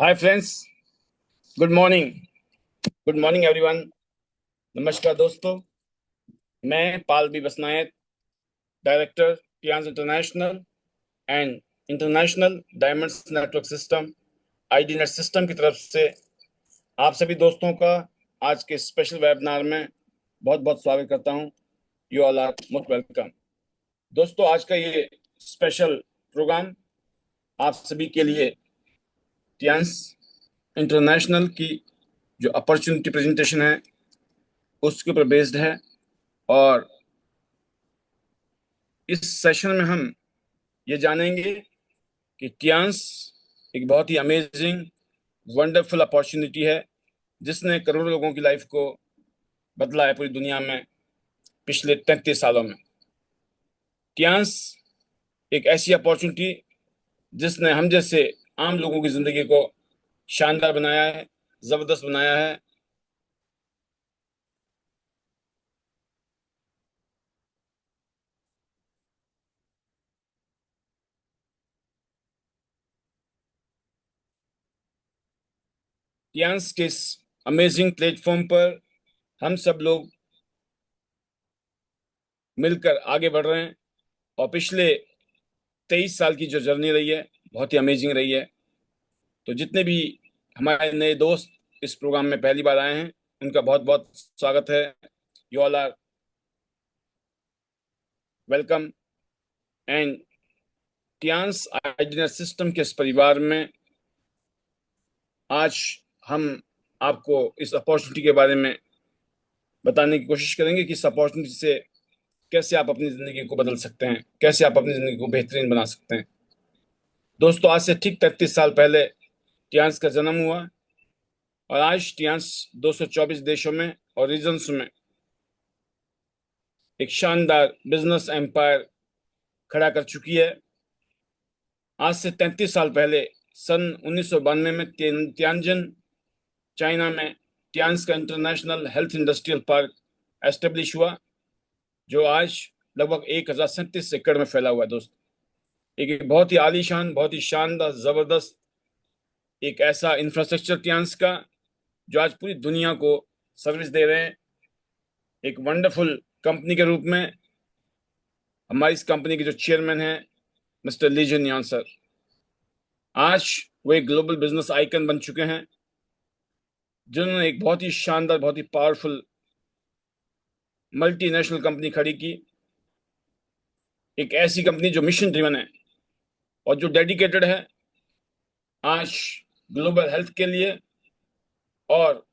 हाय friends, good morning. Good morning everyone. नमस्कार दोस्तों। मैं Pal B Basnayat, director Tiens international and international diamonds network system ID net system की तरफ से आप सभी दोस्तों का आज के स्पेशल वेबिनार में बहुत बहुत स्वागत करता हूं। You all are most welcome. दोस्तों, आज का ये स्पेशल प्रोग्राम आप सभी के लिए टियांस इंटरनेशनल की जो अपॉर्चुनिटी प्रेजेंटेशन है उसके ऊपर बेस्ड है। और इस सेशन में हम ये जानेंगे कि टियांस एक बहुत ही अमेजिंग वंडरफुल अपॉर्चुनिटी है जिसने करोड़ों लोगों की लाइफ को बदला है पूरी दुनिया में पिछले 33 सालों में। टियांस एक ऐसी अपॉर्चुनिटी जिसने हम जैसे आम लोगों की जिंदगी को शानदार बनाया है, जबरदस्त बनाया है। टियांस के इस अमेजिंग प्लेटफॉर्म पर हम सब लोग मिलकर आगे बढ़ रहे हैं और पिछले 23 साल की जो जर्नी रही है बहुत ही अमेजिंग रही है। तो जितने भी हमारे नए दोस्त इस प्रोग्राम में पहली बार आए हैं उनका बहुत बहुत स्वागत है। You all are welcome. And Tiens idea system के इस परिवार में आज हम आपको इस अपॉर्चुनिटी के बारे में बताने की कोशिश करेंगे कि इस अपॉर्चुनिटी से कैसे आप अपनी ज़िंदगी को बदल सकते हैं, कैसे आप अपनी ज़िंदगी को बेहतरीन बना सकते हैं। दोस्तों, आज से ठीक 33 साल पहले टियांस का जन्म हुआ और आज टियांस 224 देशों में और रीजन्स में एक शानदार बिजनेस एम्पायर खड़ा कर चुकी है। आज से 33 साल पहले सन 1992 में तियानजिन चाइना में टियांस का international health industrial park establish हुआ जो आज लगभग 1037 एकड़ में फैला हुआ है। दोस्त, एक बहुत ही आलीशान, बहुत ही शानदार, जबरदस्त एक ऐसा इंफ्रास्ट्रक्चर टियांस का जो आज पूरी दुनिया को सर्विस दे रहे हैं। एक वंडरफुल कंपनी के रूप में हमारी इस कंपनी के जो चेयरमैन हैं मिस्टर ली जुनयान सर, आज वो एक ग्लोबल बिजनेस आइकन बन चुके हैं जिन्होंने एक बहुत ही शानदार, बहुत ही पावरफुल मल्टीनेशनल कंपनी खड़ी की। एक ऐसी कंपनी जो मिशन ड्रिवन है और जो डेडिकेटेड है आज ग्लोबल हेल्थ के लिए। और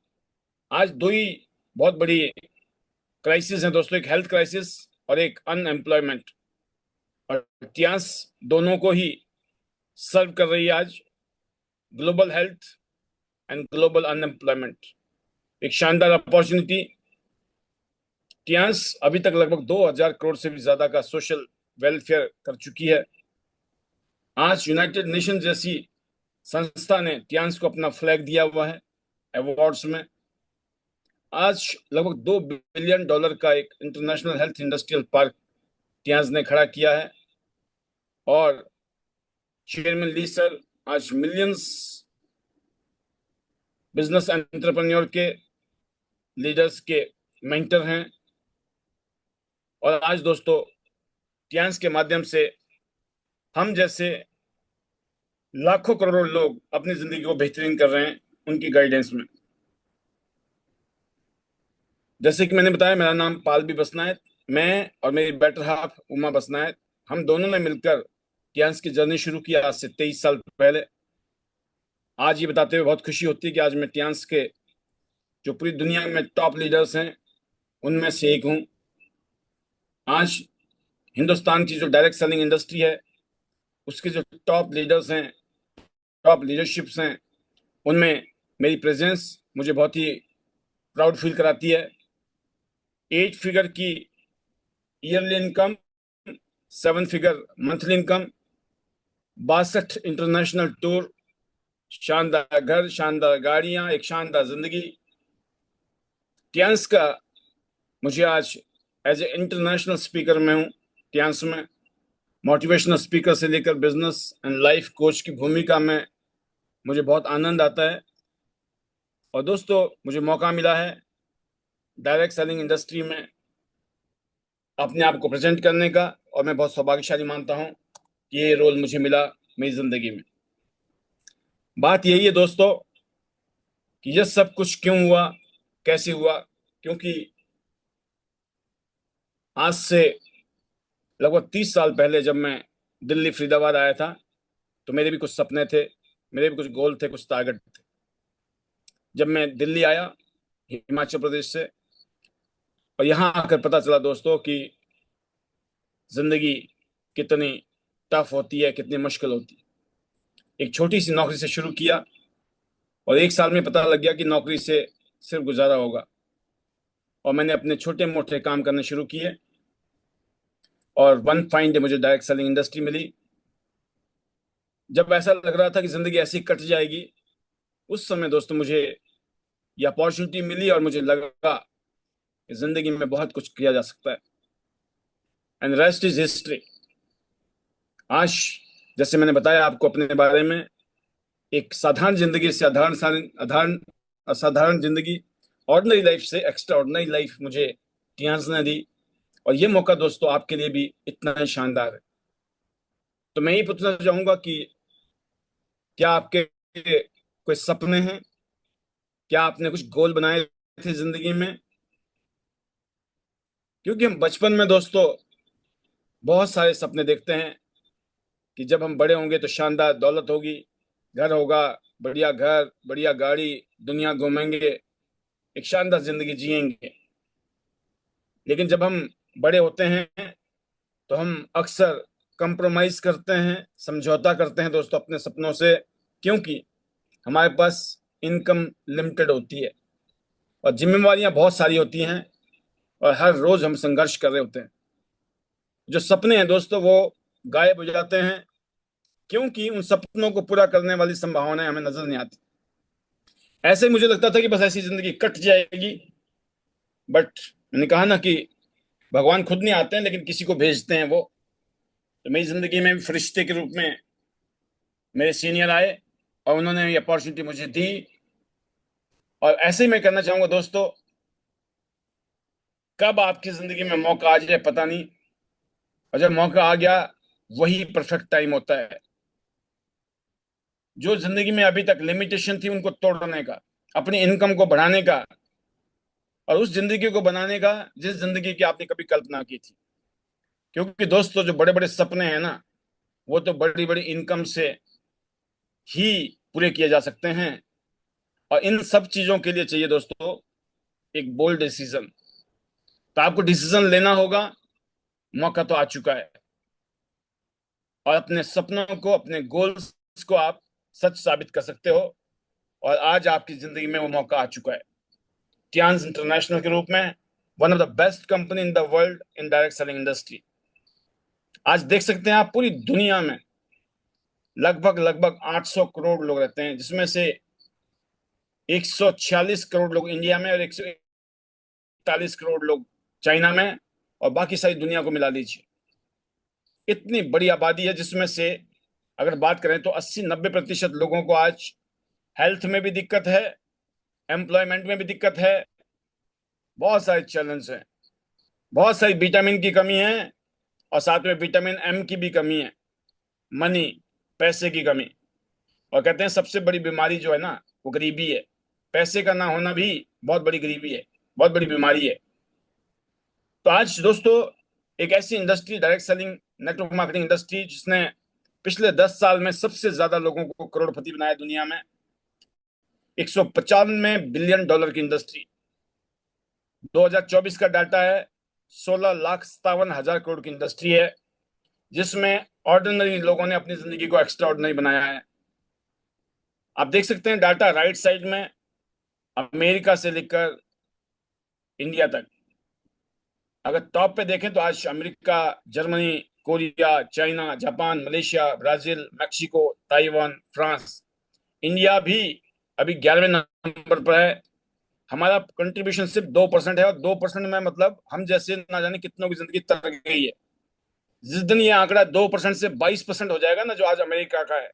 आज दो ही बहुत बड़ी क्राइसिस हैं दोस्तों, एक हेल्थ क्राइसिस और एक अनएम्प्लॉयमेंट। और टियांस दोनों को ही सर्व कर रही है आज, global health and global unemployment. एक शानदार अपॉर्चुनिटी। टियांस अभी तक लगभग 2000 करोड़ से भी ज्यादा का सोशल वेलफेयर कर चुकी है। आज यूनाइटेड नेशन जैसी संस्था ने टियांस को अपना फ्लैग दिया हुआ है अवार्ड्स में। आज लगभग $2 बिलियन का एक international health industrial park Tiens ने खड़ा किया है। और चेयरमैन ली सर आज मिलियंस बिजनेस एंटरप्रेन्योर के लीडर्स के मेंटर हैं। और आज दोस्तों, टियांस के माध्यम से हम जैसे लाखों करोड़ों लोग अपनी जिंदगी को बेहतरीन कर रहे हैं उनकी गाइडेंस में। जैसे कि मैंने बताया, मेरा नाम पाल बी बसनायत। मैं और मेरी बेटर हाफ उमा बसनायत, हम दोनों ने मिलकर टियांस की जर्नी शुरू किया आज से 23 साल पहले। आज ये बताते हुए बहुत खुशी होती है कि आज मैं टियांस के जो पूरी दुनिया में टॉप लीडर्स हैं उनमें से एक हूँ। आज हिंदुस्तान की जो डायरेक्ट सेलिंग इंडस्ट्री है उसके जो टॉप लीडर्स हैं, टॉप लीडरशिप्स हैं, उनमें मेरी प्रेजेंस मुझे बहुत ही प्राउड फील कराती है। 8 फिगर की yearly income, 7 figure monthly income, 62 international tour, शानदार घर, शानदार गाड़ियां, एक शानदार जिंदगी। टियांस का मुझे आज एज ए इंटरनेशनल स्पीकर में हूँ। टियांस में मोटिवेशनल स्पीकर से लेकर बिजनेस एंड लाइफ कोच की भूमिका में मुझे बहुत आनंद आता है। और दोस्तों, मुझे मौका मिला है डायरेक्ट सेलिंग इंडस्ट्री में अपने आप को प्रेजेंट करने का, और मैं बहुत सौभाग्यशाली मानता हूं कि ये रोल मुझे मिला मेरी जिंदगी में। बात यही है दोस्तों कि यह सब कुछ क्यों हुआ, कैसे हुआ। क्योंकि आज से लगभग 30 साल पहले जब मैं दिल्ली फरीदाबाद आया था, तो मेरे भी कुछ सपने थे, मेरे भी कुछ गोल थे, कुछ टारगेट थे। जब मैं दिल्ली आया हिमाचल प्रदेश से, और यहाँ आकर पता चला दोस्तों कि जिंदगी कितनी टफ होती है, कितनी मुश्किल होती है। एक छोटी सी नौकरी से शुरू किया, और 1 साल में पता लग गया कि नौकरी से सिर्फ गुजारा होगा। और मैंने अपने छोटे मोटे काम करने शुरू किए, और वन फाइन डे मुझे डायरेक्ट सेलिंग इंडस्ट्री मिली। जब ऐसा लग रहा था कि जिंदगी ऐसी ही कट जाएगी, उस समय दोस्तों मुझे ये अपॉर्चुनिटी मिली, और मुझे लगा कि जिंदगी में बहुत कुछ किया जा सकता है। And rest is history. आज जैसे मैंने बताया आपको अपने बारे में, एक साधारण जिंदगी से अधारण असाधारण जिंदगी, ऑर्डिनरी लाइफ से एक्स्ट्रा ऑर्डिनरी लाइफ मुझे टियान्स ने दी। और ये मौका दोस्तों आपके लिए भी इतना ही शानदार है। तो मैं ये पूछना चाहूंगा कि क्या आपके कोई सपने हैं? क्या आपने कुछ गोल बनाए थे जिंदगी में? क्योंकि हम बचपन में दोस्तों बहुत सारे सपने देखते हैं कि जब हम बड़े होंगे तो शानदार दौलत होगी, घर होगा, बढ़िया घर, बढ़िया गाड़ी, दुनिया घूमेंगे, एक शानदार जिंदगी जिएंगे। लेकिन जब हम बड़े होते हैं तो हम अक्सर कंप्रोमाइज करते हैं, समझौता करते हैं दोस्तों अपने सपनों से। क्योंकि हमारे पास इनकम लिमिटेड होती है, और जिम्मेवारियां बहुत सारी होती हैं, और हर रोज हम संघर्ष कर रहे होते हैं। जो सपने हैं दोस्तों वो गायब हो जाते हैं, क्योंकि उन सपनों को पूरा करने वाली संभावनाएं हमें नजर नहीं आती। ऐसे ही मुझे लगता था कि बस ऐसी जिंदगी कट जाएगी। बट मैंने कहा ना कि भगवान खुद नहीं आते हैं, लेकिन किसी को भेजते हैं वो। तो मेरी जिंदगी में फरिश्ते के रूप में मेरे सीनियर आए, और उन्होंने ये अपॉर्चुनिटी मुझे दी। और ऐसे ही मैं कहना चाहूंगा दोस्तों, कब आपकी जिंदगी में मौका आ जाए पता नहीं, और जब मौका आ गया वही परफेक्ट टाइम होता है। जो जिंदगी में अभी तक लिमिटेशन थी उनको तोड़ने का, अपनी इनकम को बढ़ाने का, और उस जिंदगी को बनाने का जिस जिंदगी की आपने कभी कल्पना की थी। क्योंकि दोस्तों जो बड़े बड़े सपने हैं ना, वो तो बड़ी बड़ी इनकम से ही पूरे किए जा सकते हैं। और इन सब चीजों के लिए चाहिए दोस्तों एक बोल्ड डिसीजन। तो आपको डिसीजन लेना होगा, मौका तो आ चुका है। और अपने सपनों को, अपने गोल्स को आप सच साबित कर सकते हो। और आज आपकी जिंदगी में वो मौका आ चुका है। टियान्स इंटरनेशनल के रूप में one of the best company in the world in direct selling industry. आज देख सकते हैं आप पूरी दुनिया में लगभग लगभग 800 करोड़ लोग रहते हैं, जिसमें से 146 करोड़ लोग इंडिया में, और 141 करोड़ लोग चाइना में, और बाकी सारी दुनिया को मिला लीजिए। इतनी बड़ी आबादी है, जिसमें से अगर बात करें तो 80-90% लोगों को आज हेल्थ में भी दिक्कत है, एम्प्लॉयमेंट में भी दिक्कत है, बहुत सारे चैलेंज हैं। बहुत सारी विटामिन की कमी है, और साथ में विटामिन एम की भी कमी है, मनी, पैसे की कमी। और कहते हैं सबसे बड़ी बीमारी जो है ना, वो गरीबी है। पैसे का ना होना भी बहुत बड़ी गरीबी है, बहुत बड़ी बीमारी है। तो आज दोस्तों एक ऐसी industry, direct selling network marketing industry, जिसने पिछले 10 साल में सबसे ज्यादा लोगों को करोड़पति बनाया दुनिया में। 195 बिलियन डॉलर की इंडस्ट्री। 2024 का डाटा है, 16,57,000 करोड़ की इंडस्ट्री है, जिसमें ऑर्डिनरी लोगों ने अपनी जिंदगी को एक्स्ट्रा ऑर्डिनरी बनाया है। आप देख सकते हैं डाटा राइट साइड में, अमेरिका से लेकर इंडिया तक। अगर टॉप पे देखें तो आज America, Germany, Korea, China, Japan, Malaysia, Brazil, Mexico, Taiwan, France, India भी अभी 11वें नंबर पर है। हमारा कंट्रीब्यूशन सिर्फ 2% है, और 2% में मतलब हम जैसे ना जाने कितनों की जिंदगी तर गई है। जिस दिन ये आंकड़ा 2% से 22% हो जाएगा ना, जो आज अमेरिका का है,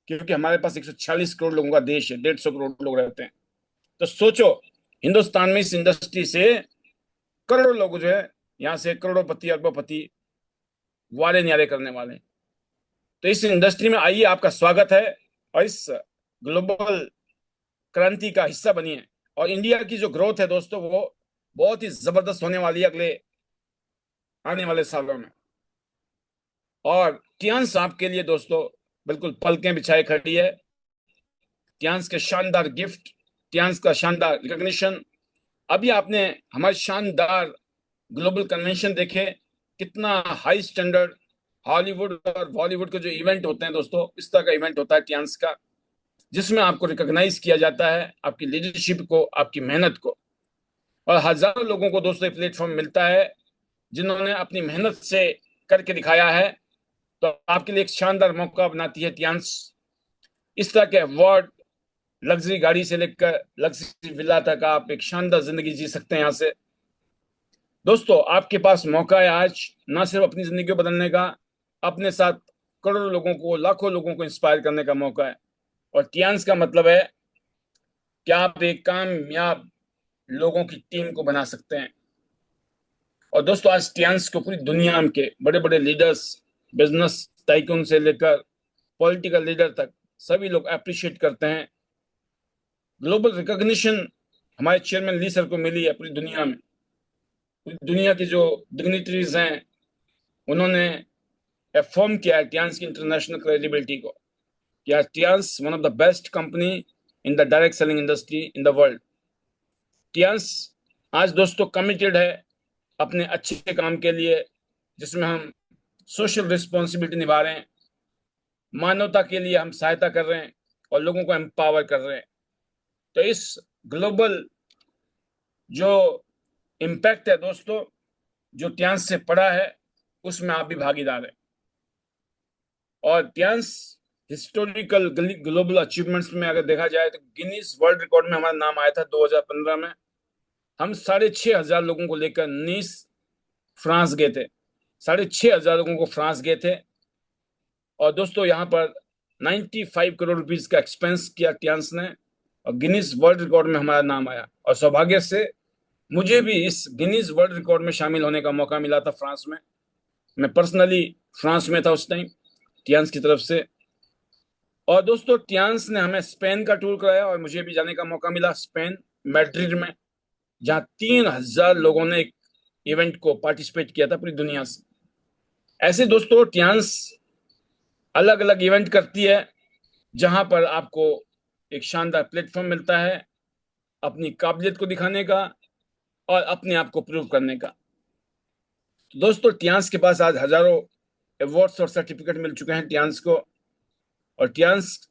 क्योंकि हमारे पास 146 करोड़ लोगों का देश है, 150 करोड़ लोग रहते हैं। तो सोचो, हिंदुस्तान में इस इंडस्ट्री से करोड़ों लोग जो है यहाँ से करोड़पति अरबपति वारे न्यारे करने वाले हैं। तो इस इंडस्ट्री में आइए, आपका स्वागत है, और इस ग्लोबल क्रांति का हिस्सा बनिए। और इंडिया की जो ग्रोथ है दोस्तों, वो बहुत ही जबरदस्त होने वाली है अगले आने वाले सालों में। और टियांस आपके लिए दोस्तों बिल्कुल पलकें बिछाए खड़ी है। टियांस के शानदार गिफ्ट, टियांस का शानदार रिकॉग्निशन। अभी आपने हमारे शानदार ग्लोबल कन्वेंशन देखे, कितना हाई स्टैंडर्ड हॉलीवुड और बॉलीवुड के जो इवेंट होते हैं दोस्तों, इस तरह का इवेंट होता है टियांस का, जिसमें आपको रिकॉग्नाइज किया जाता है, आपकी लीडरशिप को, आपकी मेहनत को। और हजारों लोगों को दोस्तों प्लेटफॉर्म मिलता है जिन्होंने अपनी मेहनत से करके दिखाया है। तो आपके लिए एक शानदार मौका बनाती है टियांस। इस तरह के अवार्ड, लग्जरी गाड़ी से लेकर लग्जरी विला तक आप एक शानदार जिंदगी जी सकते हैं यहाँ से। दोस्तों आपके पास मौका है आज, ना सिर्फ अपनी जिंदगी को बदलने का, अपने साथ करोड़ों लोगों को, लाखों लोगों को इंस्पायर करने का मौका है। और टियांस का मतलब है कि आप एक कामयाब लोगों की टीम को बना सकते हैं। और दोस्तों आज टियांस को पूरी दुनिया के बड़े बड़े लीडर्स, बिजनेस टाइकून से लेकर पॉलिटिकल लीडर तक सभी लोग अप्रिशिएट करते हैं। ग्लोबल रिकॉग्निशन हमारे चेयरमैन ली सर को मिली है पूरी दुनिया में। पूरी दुनिया की जो डिग्निटरीज हैं, उन्होंने अफर्म किया है टियांस की इंटरनेशनल क्रेडिबिलिटी को, कि Tiens one of the best company in the direct selling industry in the world. Tiens आज दोस्तों कमिटेड है अपने अच्छे काम के लिए, जिसमें हम सोशल रिस्पॉन्सिबिलिटी निभा रहे हैं, मानवता के लिए हम सहायता कर रहे हैं और लोगों को एम्पावर कर रहे हैं। तो इस ग्लोबल जो इम्पैक्ट है दोस्तों, जो टियांस से पड़ा है, उसमें आप भी भागीदार हैं। और टियांस हिस्टोरिकल ग्लोबल अचीवमेंट्स में अगर देखा जाए तो गिनीज वर्ल्ड रिकॉर्ड में हमारा नाम आया था 2015 में। हम 6,500 लोगों को लेकर नीस फ्रांस गए थे, 6,500 लोगों को फ्रांस गए थे। और दोस्तों यहाँ पर 95 करोड़ रुपीस का एक्सपेंस किया टियांस ने, और गिनीज वर्ल्ड रिकॉर्ड में हमारा नाम आया। और सौभाग्य से मुझे भी इस गिनीज वर्ल्ड रिकॉर्ड में शामिल होने का मौका मिला था फ्रांस में। मैं पर्सनली फ्रांस में था उस टाइम टियांस की तरफ से। और दोस्तों टियांस ने हमें स्पेन का टूर कराया और मुझे भी जाने का मौका मिला स्पेन, मैड्रिड में, जहां 3,000 लोगों ने एक इवेंट को पार्टिसिपेट किया था पूरी दुनिया से। ऐसे दोस्तों टियांस अलग अलग इवेंट करती है, जहां पर आपको एक शानदार प्लेटफॉर्म मिलता है अपनी काबिलियत को दिखाने का और अपने आप को प्रूव करने का। तो दोस्तों टियांस के पास आज हजारों अवार्ड्स और सर्टिफिकेट मिल चुके हैं टियांस को। और टियांस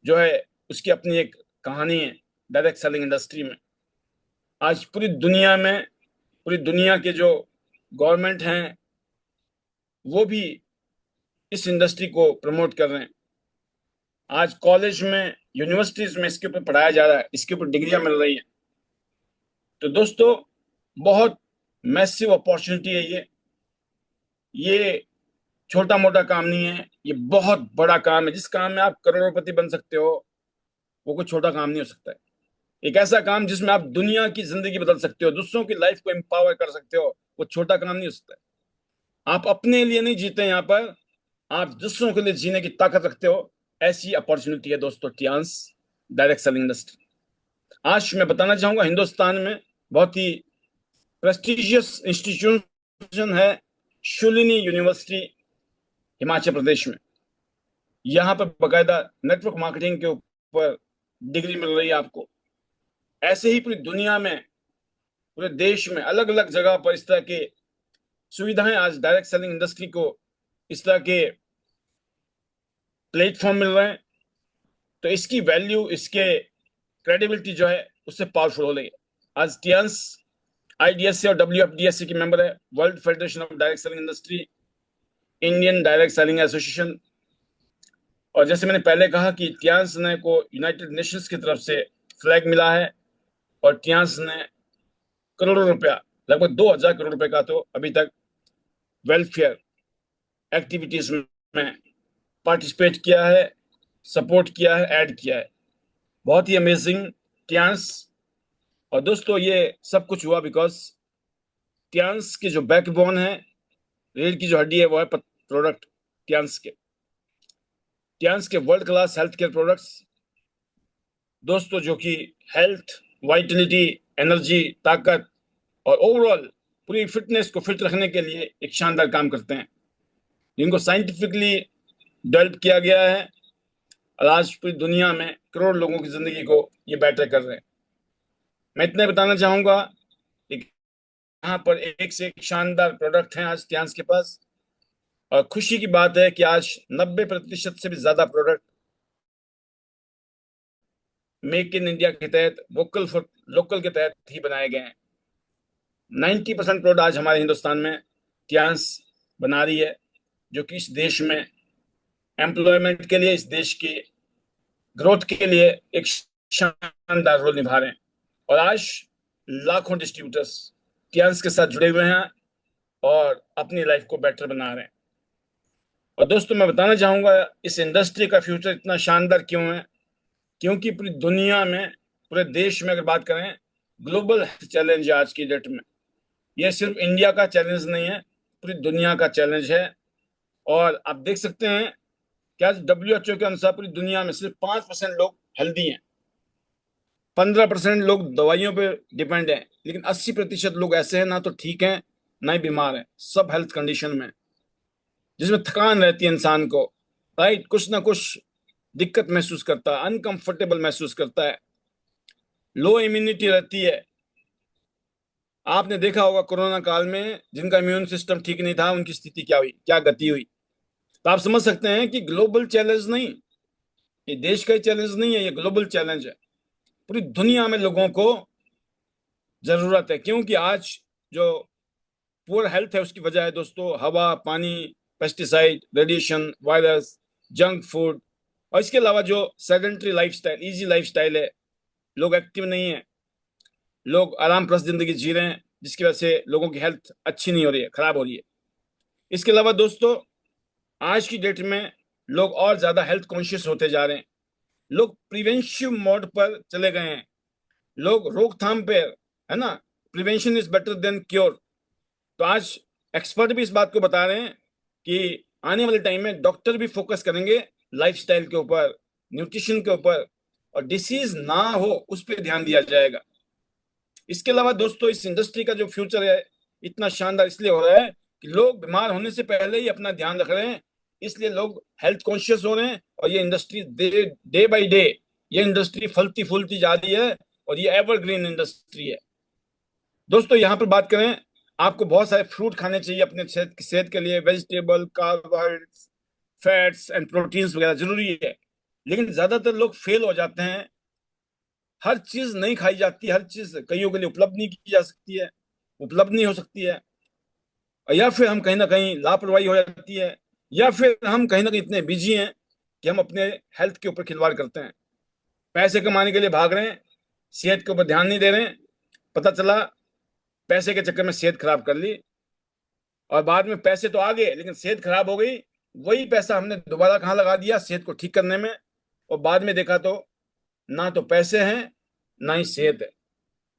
जो है, उसकी अपनी एक कहानी है डायरेक्ट सेलिंग इंडस्ट्री में। आज पूरी दुनिया में, पूरी दुनिया के जो गवर्नमेंट हैं, वो भी इस इंडस्ट्री को प्रमोट कर रहे हैं। आज कॉलेज में, यूनिवर्सिटीज में इसके ऊपर पढ़ाया जा रहा है, इसके ऊपर डिग्रियां मिल रही हैं। तो दोस्तों बहुत मैसिव अपॉर्चुनिटी है ये छोटा मोटा काम नहीं है, ये बहुत बड़ा काम है। जिस काम में आप करोड़पति बन सकते हो, वो कोई छोटा काम नहीं हो सकता है। एक ऐसा काम जिसमें आप दुनिया की जिंदगी बदल सकते हो, दूसरों की लाइफ को एम्पावर कर सकते हो, वो छोटा काम नहीं हो सकता है। आप अपने लिए नहीं जीते यहाँ पर, आप दूसरों के लिए जीने की ताकत रखते हो। ऐसी अपॉर्चुनिटी है दोस्तों टियांस डायरेक्ट सेलिंग इंडस्ट्री। आज मैं बताना चाहूंगा, हिंदुस्तान में बहुत ही प्रेस्टिजियस इंस्टीट्यूशन है शूलिनी यूनिवर्सिटी, हिमाचल प्रदेश में। यहाँ पर बकायदा नेटवर्क मार्केटिंग के ऊपर डिग्री मिल रही है आपको। ऐसे ही पूरी दुनिया में, पूरे देश में अलग अलग जगह पर इस तरह के सुविधाएं आज डायरेक्ट सेलिंग इंडस्ट्री को, इस तरह के प्लेटफॉर्म मिल रहे हैं। तो इसकी वैल्यू, इसके क्रेडिबिलिटी जो है, उससे पावरफुल हो रही है। आज टियांस IDSA और WFDSC की मेंबर है, world federation of direct selling industry, Indian direct selling association. और जैसे मैंने पहले कहा कि टियांस ने को यूनाइटेड नेशंस की तरफ से फ्लैग मिला है, और टियांस ने करोड़ों रुपया, लगभग 2,000 करोड़ रुपए का तो अभी तक वेलफेयर एक्टिविटीज में पार्टिसिपेट किया है। सपोर्ट किया है, ऐड किया है। बहुत ही अमेजिंग टियांस। और दोस्तों ये सब कुछ हुआ बिकॉज टियांस की जो बैकबोन है, रीढ़ की जो हड्डी है, वो है प्रोडक्ट टियांस के। टियांस के world class health care products दोस्तों, जो कि हेल्थ, वाइटलिटी, एनर्जी, ताकत और ओवरऑल पूरी फिटनेस को फिट रखने के लिए एक शानदार काम करते हैं, जिनको साइंटिफिकली डेवलप किया गया है। और आज पूरी दुनिया में करोड़ लोगों की जिंदगी को ये बेटर कर रहे हैं। मैं इतना बताना चाहूंगा कि यहाँ पर एक से एक शानदार प्रोडक्ट हैं आज टियांस के पास। और खुशी की बात है कि आज 90% से भी ज्यादा प्रोडक्ट मेक इन इंडिया के तहत, वोकल फॉर लोकल के तहत ही बनाए गए हैं। 90% प्रोडक्ट आज हमारे हिंदुस्तान में टियांस बना रही है, जो कि इस देश में एम्प्लॉयमेंट के लिए, इस देश की ग्रोथ के लिए एक शानदार रोल निभा रहे हैं। और आज लाखों डिस्ट्रीब्यूटर्स टियांस के साथ जुड़े हुए हैं और अपनी लाइफ को बेटर बना रहे हैं। और दोस्तों मैं बताना चाहूंगा इस इंडस्ट्री का फ्यूचर इतना शानदार क्यों है, क्योंकि पूरी दुनिया में, पूरे देश में अगर बात करें, ग्लोबल चैलेंज आज की डेट में, यह सिर्फ इंडिया का चैलेंज नहीं है, पूरी दुनिया का चैलेंज है। और आप देख सकते हैं कि आज WHO के अनुसार पूरी दुनिया में सिर्फ 5% लोग हेल्दी हैं, 15% लोग दवाइयों पे डिपेंड हैं, लेकिन 80% लोग ऐसे हैं ना तो ठीक हैं ना ही बीमार हैं, सब हेल्थ कंडीशन में, जिसमें थकान रहती है इंसान को, राइट, कुछ ना कुछ दिक्कत महसूस करता है, अनकंफर्टेबल महसूस करता है, लो इम्यूनिटी रहती है। आपने देखा होगा कोरोना काल में जिनका इम्यून सिस्टम ठीक नहीं था, उनकी स्थिति क्या हुई, क्या गति हुई। तो आप समझ सकते हैं कि ग्लोबल चैलेंज नहीं, ये देश का ही चैलेंज नहीं है, ये ग्लोबल चैलेंज है। पूरी दुनिया में लोगों को जरूरत है, क्योंकि आज जो पुअर हेल्थ है उसकी वजह है दोस्तों हवा, पानी, pesticide, radiation, virus, junk food, और इसके अलावा जो सेडेंटरी लाइफस्टाइल, इजी लाइफस्टाइल है, लोग एक्टिव नहीं है, लोग आराम प्रस्त जिंदगी जी रहे हैं, जिसकी वजह से लोगों की हेल्थ अच्छी नहीं हो रही है, खराब हो रही है। इसके अलावा दोस्तों आज की डेट में लोग और ज्यादा हेल्थ कॉन्शियस होते जा रहे हैं, लोग प्रिवेंटिव मोड पर चले गए हैं, लोग रोकथाम पे, है ना, prevention is better than cure. तो आज एक्सपर्ट भी इस बात को बता रहे हैं कि आने वाले टाइम में डॉक्टर भी फोकस करेंगे लाइफस्टाइल के ऊपर, न्यूट्रिशन के ऊपर, और डिसीज ना हो उस पर ध्यान दिया जाएगा। इसके अलावा दोस्तों इस इंडस्ट्री का जो फ्यूचर है इतना शानदार इसलिए हो रहा है कि लोग बीमार होने से पहले ही अपना ध्यान रख रहे हैं, इसलिए लोग हेल्थ कॉन्शियस हो रहे हैं। और ये इंडस्ट्री डे बाई डे ये इंडस्ट्री फलती फूलती जा रही है, और ये एवरग्रीन इंडस्ट्री है। दोस्तों यहाँ पर बात करें, आपको बहुत सारे फ्रूट खाने चाहिए अपने सेहत के लिए, vegetable, carbohydrates, fats and proteins वगैरह जरूरी है, लेकिन ज्यादातर लोग फेल हो जाते हैं। हर चीज नहीं खाई जाती, हर चीज कईयों के लिए उपलब्ध नहीं की जा सकती है, उपलब्ध नहीं हो सकती है, या फिर हम कहीं ना कहीं लापरवाही हो जाती है, या फिर हम कहीं ना कहीं इतने बिजी हैं कि हम अपने हेल्थ के ऊपर खिलवाड़ करते हैं, पैसे कमाने के लिए भाग रहे हैं, सेहत के ऊपर ध्यान नहीं दे रहे हैं। पता चला पैसे के चक्कर में सेहत खराब कर ली, और बाद में पैसे तो आ गए लेकिन सेहत खराब हो गई। वही पैसा हमने दोबारा कहाँ लगा दिया, सेहत को ठीक करने में, और बाद में देखा तो ना तो पैसे हैं ना ही सेहत है।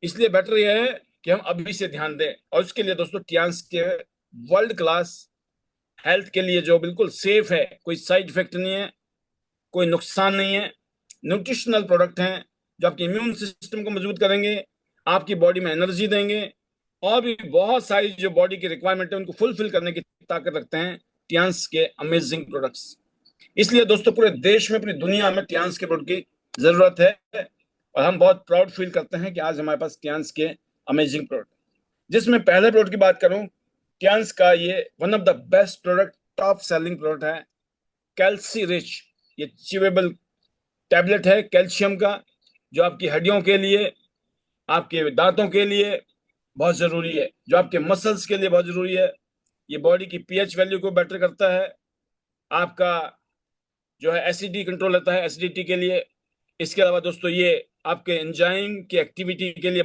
इसलिए बेटर यह है कि हम अभी से ध्यान दें। और उसके लिए दोस्तों टियांस के वर्ल्ड क्लास हेल्थ के लिए जो बिल्कुल सेफ है, कोई साइड इफेक्ट नहीं है, कोई नुकसान नहीं है, न्यूट्रिशनल प्रोडक्ट हैं जो आपके इम्यून सिस्टम को मजबूत करेंगे, आपकी बॉडी में एनर्जी देंगे, और भी बहुत सारी जो बॉडी की रिक्वायरमेंट है उनको फुलफिल करने की ताकत रखते हैं टियांस के अमेजिंग प्रोडक्ट्स। इसलिए दोस्तों पूरे देश में, पूरी दुनिया में टियांस के प्रोडक्ट की जरूरत है, और हम बहुत प्राउड फील करते हैं कि आज हमारे पास टियांस के अमेजिंग प्रोडक्ट। जिसमें पहले प्रोडक्ट की बात करूं, टियांस का ये one of the best product, top selling product है कैल्सी रिच। ये च्यूएबल टैबलेट है कैल्शियम का, जो आपकी हड्डियों के लिए, आपके दांतों के लिए बहुत जरूरी है, जो आपके मसल्स के लिए बहुत जरूरी है। ये बॉडी की पीएच वैल्यू को बेटर करता है, आपका जो है एसिडिटी कंट्रोल रहता है, एसिडिटी के लिए। इसके अलावा दोस्तों ये आपके एंजाइम की एक्टिविटी के लिए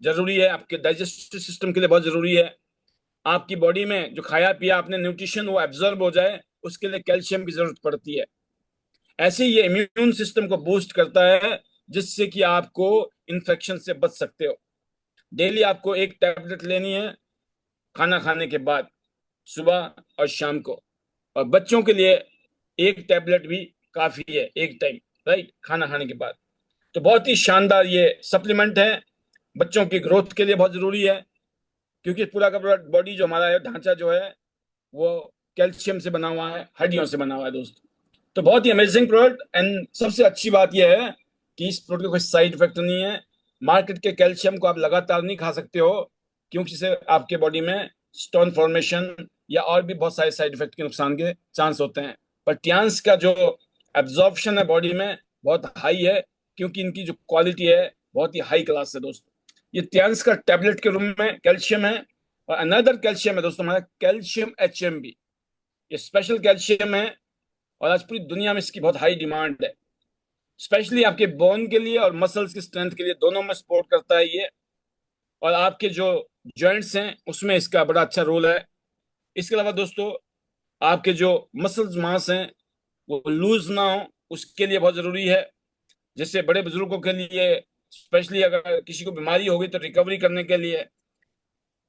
जरूरी है, आपके डाइजेस्टिव सिस्टम के लिए बहुत जरूरी है। आपकी बॉडी में जो खाया पिया आपने न्यूट्रिशन वो एब्जॉर्ब हो जाए, उसके लिए कैल्शियम की जरूरत पड़ती है। ऐसे ही ये इम्यून सिस्टम को बूस्ट करता है, जिससे कि आपको इन्फेक्शन से बच सकते हो। डेली आपको एक टैबलेट लेनी है खाना खाने के बाद, सुबह और शाम को। और बच्चों के लिए एक टैबलेट भी काफी है एक टाइम, राइट, खाना खाने के बाद। तो बहुत ही शानदार ये सप्लीमेंट है, बच्चों की ग्रोथ के लिए बहुत जरूरी है, क्योंकि पूरा का पूरा बॉडी जो हमारा है, ढांचा जो है वो कैल्शियम से बना हुआ है, हड्डियों से बना हुआ है दोस्तों। तो बहुत ही अमेजिंग प्रोडक्ट। एंड सबसे अच्छी बात यह है कि इस प्रोडक्ट का कोई साइड इफेक्ट नहीं है। मार्केट के कैल्शियम को आप लगातार नहीं खा सकते हो, क्योंकि इससे आपके बॉडी में स्टोन फॉर्मेशन या और भी बहुत सारे साइड इफेक्ट के नुकसान के चांस होते हैं। पर टियान्स का जो एब्जॉर्प्शन है बॉडी में बहुत हाई है, क्योंकि इनकी जो क्वालिटी है बहुत ही हाई क्लास है दोस्तों। ये टियान्स का टैबलेट के रूप में कैल्शियम है। और अनदर कैल्शियम है दोस्तों हमारा कैल्शियम HMB। ये स्पेशल कैल्शियम है, और आज पूरी दुनिया में इसकी बहुत हाई डिमांड है, स्पेशली आपके बोन के लिए और मसल्स की स्ट्रेंथ के लिए, दोनों में सपोर्ट करता है ये। और आपके जो जॉइंट्स हैं उसमें इसका बड़ा अच्छा रोल है। इसके अलावा दोस्तों आपके जो मसल्स मास हैं वो लूज ना हो, उसके लिए बहुत जरूरी है। जैसे बड़े बुजुर्गों के लिए, स्पेशली अगर किसी को बीमारी होगी तो रिकवरी करने के लिए।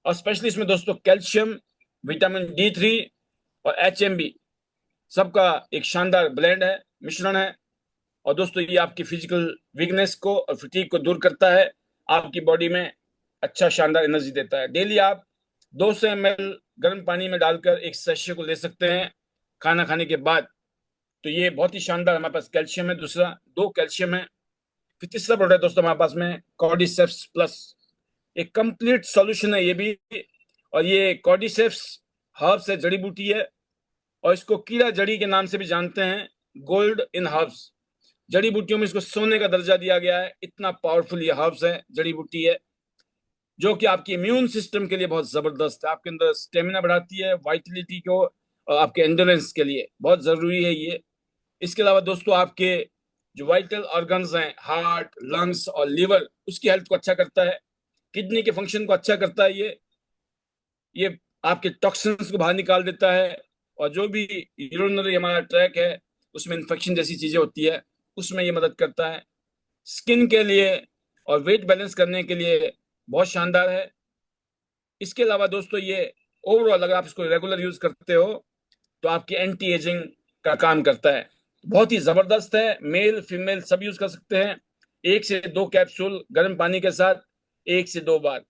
और स्पेशली इसमें दोस्तों कैल्शियम, विटामिन D3 और HMB सबका एक शानदार ब्लेंड है, मिश्रण है। और दोस्तों ये आपकी फिजिकल वीकनेस को और फटीग को दूर करता है, आपकी बॉडी में अच्छा शानदार एनर्जी देता है। डेली आप 200 ml गर्म पानी में डालकर एक सैशे को ले सकते हैं खाना खाने के बाद। तो ये बहुत ही शानदार हमारे पास कैल्शियम है, दूसरा 2 कैल्शियम है। फिर तीसरा प्रोडक्ट दोस्तों हमारे पास में कॉर्डिसेप्स प्लस, एक कंप्लीट सॉल्यूशन है ये भी। और ये कॉर्डिसेप्स हर्ब्स है, जड़ी बूटी है, और इसको कीड़ा जड़ी के नाम से भी जानते हैं, गोल्ड इन हर्ब्स। जड़ी बूटियों में इसको सोने का दर्जा दिया गया है, इतना पावरफुल ये हर्ब्स है, जड़ी बूटी है, जो कि आपकी इम्यून सिस्टम के लिए बहुत जबरदस्त है। आपके अंदर स्टेमिना बढ़ाती है, वाइटलिटी को, और आपके एंडोरेंस के लिए बहुत जरूरी है ये। इसके अलावा दोस्तों आपके जो वाइटल ऑर्गन्स हैं, हार्ट, लंग्स और लिवर, उसकी हेल्थ को अच्छा करता है, किडनी के फंक्शन को अच्छा करता है ये आपके टॉक्सिन्स को बाहर निकाल देता है। और जो भी यूरिनरी हमारा ट्रैक है उसमें इन्फेक्शन जैसी चीजें होती है, उसमें ये मदद करता है। स्किन के लिए और वेट बैलेंस करने के लिए बहुत शानदार है। इसके अलावा दोस्तों ये ओवरऑल अगर आप इसको रेगुलर यूज करते हो तो आपकी एंटी एजिंग का काम करता है। बहुत ही जबरदस्त है, मेल फीमेल सब यूज कर सकते हैं। 1 से 2 कैप्सूल गर्म पानी के साथ 1 से 2 बार,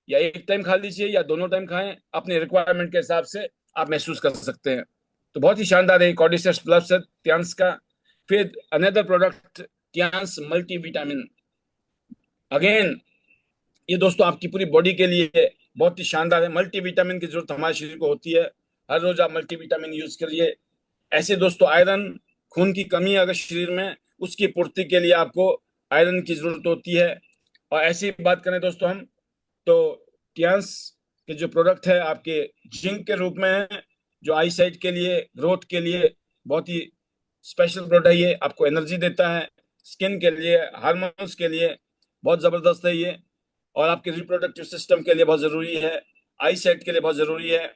या एक टाइम खा लीजिए या दोनों टाइम खाएं, अपने रिक्वायरमेंट के हिसाब से आप महसूस कर सकते हैं। तो बहुत ही शानदार है कॉर्डिसेप्स प्लस टियान्स का। फिर another product Tiens multi vitamin, again ये दोस्तों आपकी पूरी बॉडी के लिए बहुत ही शानदार है। मल्टी विटामिन की जरूरत हमारे शरीर को होती है, हर रोज आप मल्टी विटामिन यूज करिए। ऐसे दोस्तों आयरन, खून की कमी अगर शरीर में, उसकी पूर्ति के लिए आपको आयरन की जरूरत होती है। और ऐसी बात करें दोस्तों हम, तो टियान्स के जो प्रोडक्ट है आपके जिंक के रूप में है, जो आई साइट के लिए, ग्रोथ के लिए बहुत ही स्पेशल प्रोडक्ट है। ये आपको एनर्जी देता है, स्किन के लिए, हार्मोन्स के लिए बहुत जबरदस्त है ये। और आपके रिप्रोडक्टिव सिस्टम के लिए बहुत जरूरी है, आई साइट के लिए बहुत जरूरी है।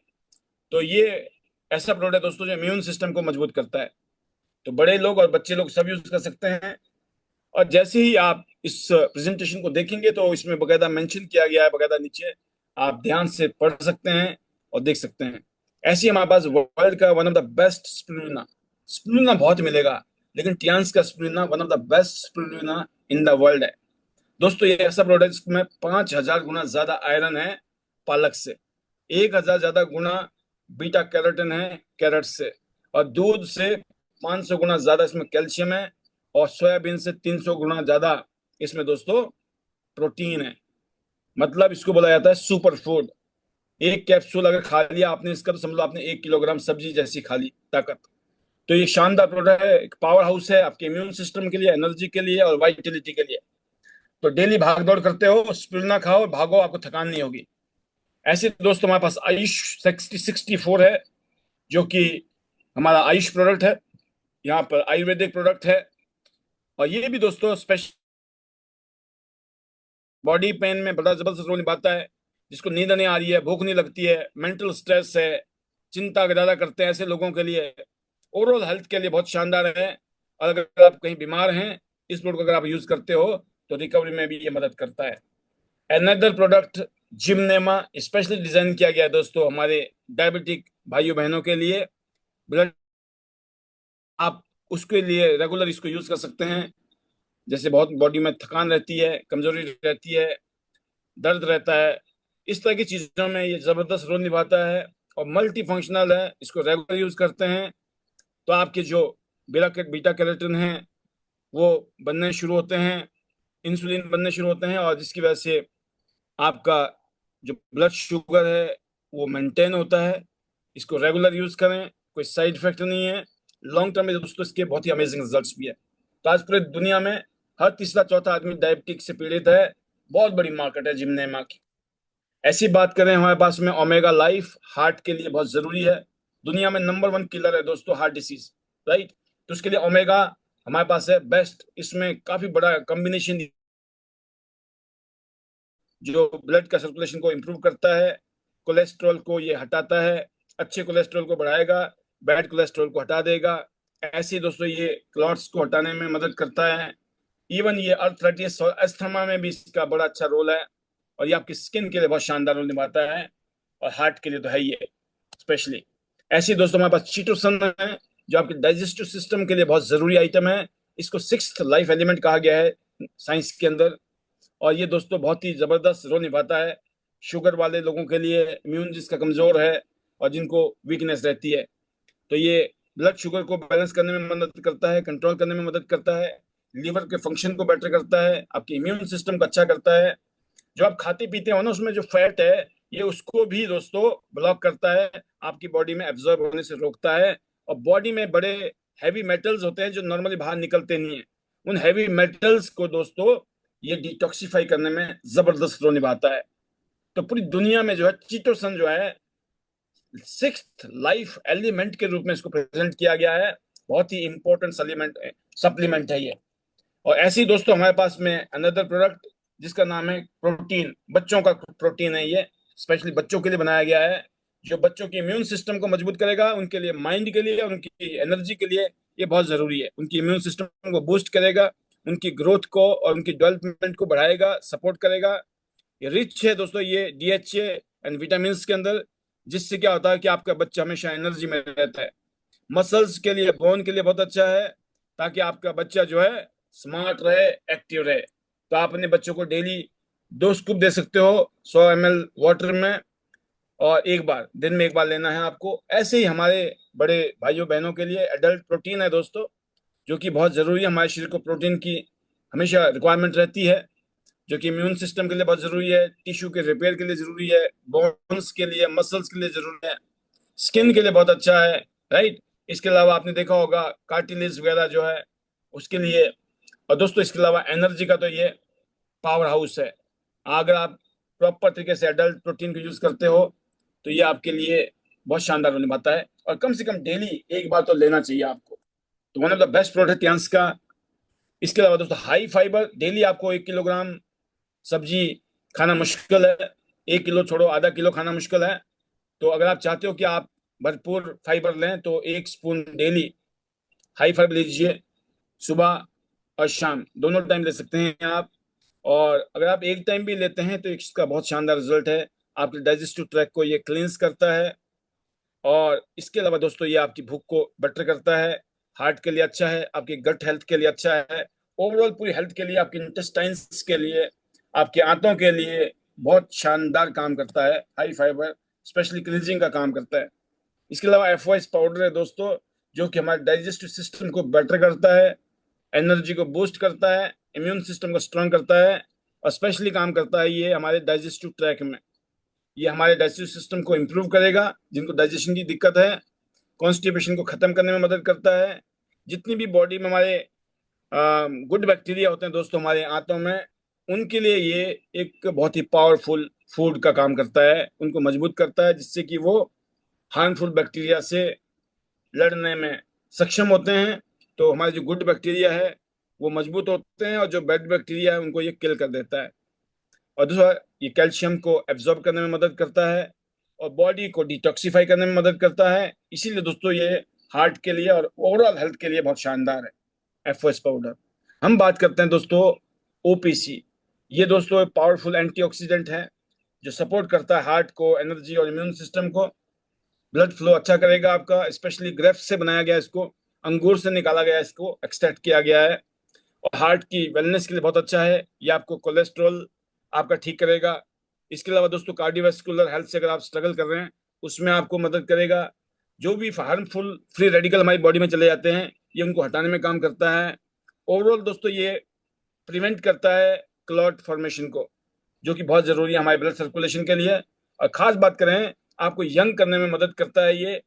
तो ये ऐसा प्रोडक्ट है दोस्तों जो इम्यून सिस्टम को मजबूत करता है। तो बड़े लोग और बच्चे लोग सब यूज कर सकते हैं। और जैसे ही आप इस प्रेजेंटेशन को देखेंगे तो इसमें बकायदा मेंशन किया गया है, बकायदा नीचे आप ध्यान से पढ़ सकते हैं और देख सकते हैं। ऐसी हमारे पास वर्ल्ड का one of the best spirulina, spirulina बहुत मिलेगा, लेकिन टियान्स का spirulina one of the best spirulina in the world है दोस्तों। ये ऐसा प्रोडक्ट में 5,000 गुना ज्यादा आयरन है पालक से, 1,000 ज्यादा गुना बीटा कैरोटीन है कैरेट से, और दूध से 500 गुना ज्यादा इसमें कैल्शियम है, और सोयाबीन से 300 गुना ज्यादा इसमें दोस्तों प्रोटीन है। मतलब इसको बोला जाता है सुपर फूड। एक कैप्सूल अगर खा लिया आपने इसका, तो समझ लो आपने 1 किलोग्राम सब्जी जैसी खा ली ताकत। तो ये शानदार प्रोडक्ट है, एक पावर हाउस है आपके इम्यून सिस्टम के लिए, एनर्जी के लिए और वाइटिलिटी के लिए। तो डेली भाग दौड़ करते हो, स्पिरुलिना खाओ, भागो, आपको थकान नहीं होगी। ऐसे दोस्तों हमारे पास आयुष 64 है, जो कि हमारा आयुष प्रोडक्ट है, यहाँ पर आयुर्वेदिक प्रोडक्ट है। और ये भी दोस्तों स्पेशल बॉडी पेन में बड़ा जबरदस्त रोल निभाता है। जिसको नींद नहीं आ रही है, भूख नहीं लगती है, मेंटल स्ट्रेस है, चिंता ज्यादा करते हैं, ऐसे लोगों के लिए ओवरऑल हेल्थ के लिए बहुत शानदार है। और अगर आप कहीं बीमार हैं, इस प्रोडक्ट को अगर आप यूज करते हो तो रिकवरी में भी ये मदद करता है। Another product gymnema specially design किया गया है दोस्तों हमारे डायबिटिक भाइयों बहनों के लिए। ब्लड आप उसके लिए रेगुलर इसको यूज कर सकते हैं। जैसे बहुत बॉडी में थकान रहती है, कमजोरी रहती है, दर्द रहता है, इस तरह की चीजों में ये जबरदस्त रोल निभाता है और मल्टी फंक्शनल है। इसको रेगुलर यूज करते हैं तो आपके जो बीटा कैरोटीन है वो बनने शुरू होते हैं, इंसुलिन बनने शुरू होते हैं, और जिसकी वजह से आपका जो ब्लड शुगर है वो मेंटेन होता है। इसको रेगुलर यूज करें, कोई साइड इफेक्ट नहीं है, लॉन्ग टर्म में दोस्तों इसके बहुत ही अमेजिंग रिजल्ट्स भी है। तो आज पूरे दुनिया में हर तीसरा चौथा आदमी डायबिटिक्स से पीड़ित है। बहुत बड़ी मार्केट है जिमनेमा की। ऐसी बात करें हमारे पास में ओमेगा लाइफ हार्ट के लिए बहुत जरूरी है। दुनिया में नंबर वन किलर है दोस्तों हार्ट डिसीज, राइट। तो उसके लिए ओमेगा हमारे पास है बेस्ट। इसमें काफी बड़ा कॉम्बिनेशन जो ब्लड का सर्कुलेशन को इम्प्रूव करता है, कोलेस्ट्रॉल को ये हटाता है, अच्छे कोलेस्ट्रॉल को बढ़ाएगा, बैड कोलेस्ट्रॉल को हटा देगा। ऐसे ही दोस्तों ये क्लॉट्स को हटाने में मदद करता है। इवन ये अर्थराइटिस और अस्थमा में भी इसका बड़ा अच्छा रोल है। और ये आपकी स्किन के लिए बहुत शानदार रोल निभाता है, और हार्ट के लिए तो है ही है स्पेशली। ऐसे ही दोस्तों हमारे पास चीटोसन है जो आपके डाइजेस्टिव सिस्टम के लिए बहुत जरूरी आइटम है। इसको सिक्स्थ लाइफ एलिमेंट कहा गया है साइंस के अंदर। और ये दोस्तों बहुत ही जबरदस्त रोल निभाता है शुगर वाले लोगों के लिए, इम्यून जिसका कमजोर है और जिनको वीकनेस रहती है। तो ये ब्लड शुगर को बैलेंस करने में मदद करता है, कंट्रोल करने में मदद करता है, लीवर के फंक्शन को बेटर करता है, आपके इम्यून सिस्टम को अच्छा करता है। जो आप खाते पीते हो ना उसमें जो फैट है ये उसको भी दोस्तों ब्लॉक करता है, आपकी बॉडी में एब्जॉर्ब होने से रोकता है। और बॉडी में बड़े हैवी मेटल्स होते हैं जो नॉर्मली बाहर निकलते नहीं है, उन हैवी मेटल्स को दोस्तों ये डिटॉक्सिफाई करने में जबरदस्त रोल निभाता है। तो पूरी दुनिया में जो है चीटोसन जो है सिक्स्थ लाइफ एलिमेंट के रूप में इसको प्रेजेंट किया गया है। बहुत ही इंपॉर्टेंट सप्लीमेंट है ये। और ऐसे ही दोस्तों हमारे पास में अनदर प्रोडक्ट जिसका नाम है प्रोटीन, बच्चों का प्रोटीन है ये, स्पेशली बच्चों के लिए बनाया गया है, जो बच्चों के इम्यून सिस्टम को मजबूत करेगा, उनके लिए, माइंड के लिए, उनकी एनर्जी के लिए ये बहुत जरूरी है। उनकी इम्यून सिस्टम को बूस्ट करेगा, उनकी ग्रोथ को और उनकी डेवलपमेंट को बढ़ाएगा, सपोर्ट करेगा। ये रिच है दोस्तों ये डीएचए एंड विटामिन के अंदर, जिससे क्या होता है कि आपका बच्चा हमेशा एनर्जी में रहता है। मसल्स के लिए, बोन के लिए बहुत अच्छा है, ताकि आपका बच्चा जो है स्मार्ट रहे, एक्टिव रहे। तो आप अपने बच्चों को डेली 2 स्कूप दे सकते हो 100 ml वाटर में, और एक बार दिन में एक बार लेना है आपको। ऐसे ही हमारे बड़े भाइयों बहनों के लिए एडल्ट प्रोटीन है दोस्तों, जो कि बहुत जरूरी है। हमारे शरीर को प्रोटीन की हमेशा रिक्वायरमेंट रहती है, जो कि इम्यून सिस्टम के लिए बहुत जरूरी है, टिश्यू के रिपेयर के लिए जरूरी है, बोन्स के लिए, मसल्स के लिए जरूरी है, स्किन के लिए बहुत अच्छा है, राइट। इसके अलावा आपने देखा होगा कार्टिलेज वगैरह जो है उसके लिए। और दोस्तों इसके अलावा एनर्जी का तो ये पावर हाउस है। अगर आप प्रॉपर तरीके से एडल्ट प्रोटीन को यूज करते हो तो ये आपके लिए बहुत शानदार होने वाला है, और कम से कम डेली एक बार तो लेना चाहिए आपको। तो one of the best product yarns का। इसके अलावा दोस्तों हाई फाइबर, डेली आपको 1 किलोग्राम सब्जी खाना मुश्किल है, 1 किलो छोड़ो, आधा किलो खाना मुश्किल है। तो अगर आप चाहते हो कि आप भरपूर फाइबर लें तो 1 स्पून डेली हाई फाइबर लीजिए, सुबह और शाम दोनों टाइम ले सकते हैं आप। और अगर आप एक टाइम भी लेते हैं तो इसका बहुत शानदार रिजल्ट है, आपके डाइजेस्टिव ट्रैक को ये क्लींस करता है। और इसके अलावा दोस्तों ये आपकी भूख को बेटर करता है, हार्ट के लिए अच्छा है, आपकी गट हेल्थ के लिए अच्छा है, ओवरऑल पूरी हेल्थ के लिए, आपके इंटेस्टाइन्स के लिए, आपके आंतों के लिए बहुत शानदार काम करता है। हाई फाइबर स्पेशली क्लींजिंग का काम करता है। इसके अलावा एफओएस पाउडर है दोस्तों, जो कि हमारे डाइजेस्टिव सिस्टम को बेटर करता है, एनर्जी को बूस्ट करता है, इम्यून सिस्टम को स्ट्रांग करता है, और स्पेशली काम करता है ये हमारे डाइजेस्टिव ट्रैक में। ये हमारे डाइजेस्टिव सिस्टम को इम्प्रूव करेगा, जिनको डाइजेशन की दिक्कत है, कॉन्स्टिपेशन को खत्म करने में मदद करता है। जितनी भी बॉडी में हमारे गुड बैक्टीरिया होते हैं दोस्तों हमारे आंतों में, उनके लिए ये एक बहुत ही पावरफुल फूड का काम करता है, उनको मजबूत करता है, जिससे कि वो हार्मफुल बैक्टीरिया से लड़ने में सक्षम होते हैं। तो हमारे जो गुड बैक्टीरिया है वो मजबूत होते हैं, और जो बैड बैक्टीरिया है उनको ये किल कर देता है। और दूसरा ये कैल्शियम को एब्जॉर्ब करने में मदद करता है, और बॉडी को डिटॉक्सिफाई करने में मदद करता है। इसीलिए दोस्तों ये हार्ट के लिए और ओवरऑल हेल्थ के लिए बहुत शानदार है। FOS powder. हम बात करते हैं दोस्तों ओपीसी। ये दोस्तों एक पावरफुल एंटीऑक्सीडेंट है जो सपोर्ट करता है हार्ट को, एनर्जी और इम्यून सिस्टम को। ब्लड फ्लो अच्छा करेगा आपका। स्पेशली ग्रेप्स से बनाया गया, इसको अंगूर से निकाला गया, इसको एक्सट्रैक्ट किया गया है और हार्ट की वेलनेस के लिए बहुत अच्छा है। ये आपको कोलेस्ट्रॉल आपका ठीक करेगा। इसके अलावा दोस्तों कार्डियोवैस्कुलर हेल्थ से अगर आप स्ट्रगल कर रहे हैं उसमें आपको मदद करेगा। जो भी हार्मफुल फ्री रेडिकल हमारी बॉडी में चले जाते हैं ये उनको हटाने में काम करता है। ओवरऑल दोस्तों ये प्रिवेंट करता है क्लॉट फॉर्मेशन को, जो कि बहुत जरूरी है हमारे ब्लड सर्कुलेशन के लिए। और खास बात करें, आपको यंग करने में मदद करता है ये।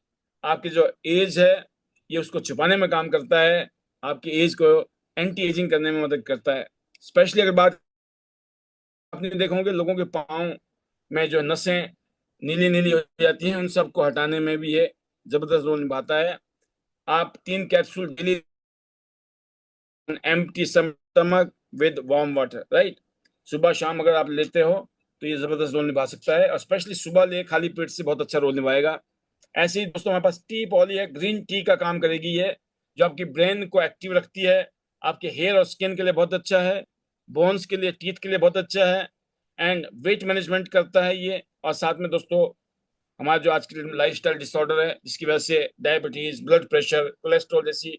आपकी जो एज है ये उसको छुपाने में काम करता है, आपकी एज को एंटी एजिंग करने में मदद करता है। स्पेशली अगर बात आपने देखा होंगे लोगों के पाँव में जो नसें नीली नीली हो जाती हैं उन सबको हटाने में भी ये जबरदस्त रोल निभाता है। आप 3 capsule daily empty stomach with warm water, right, सुबह शाम अगर आप लेते हो तो ये जबरदस्त रोल निभा सकता है। और स्पेशली सुबह ले खाली पेट से बहुत अच्छा रोल निभाएगा। ऐसे ही दोस्तों हमारे पास टी पॉली है, ग्रीन टी का काम करेगी ये, जो आपकी ब्रेन को एक्टिव रखती है। आपके हेयर और स्किन के लिए बहुत अच्छा है, बोन्स के लिए, टीथ के लिए बहुत अच्छा है, एंड वेट मैनेजमेंट करता है ये। और साथ में दोस्तों हमारा जो आज के डेट में लाइफस्टाइल डिसऑर्डर है जिसकी वजह से डायबिटीज, ब्लड प्रेशर, कोलेस्ट्रॉल जैसी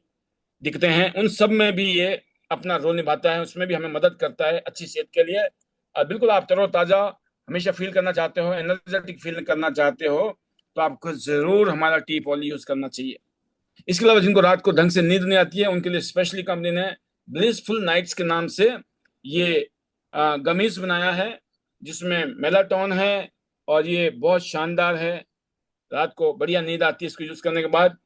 दिखते हैं, उन सब में भी ये अपना रोल निभाता है, उसमें भी हमें मदद करता है अच्छी सेहत के लिए। और बिल्कुल आप तरोताजा हमेशा फील करना चाहते हो, एनर्जेटिक फील करना चाहते हो, तो आपको जरूर हमारा टी पॉली यूज करना चाहिए। इसके अलावा जिनको रात को ढंग से नींद नहीं आती है उनके लिए स्पेशली कंपनी ने ब्लिसफुल नाइट्स के नाम से ये गमीज बनाया है, जिसमें मेलाटोन है और ये बहुत शानदार है। रात को बढ़िया नींद आती है इसको यूज करने के बाद।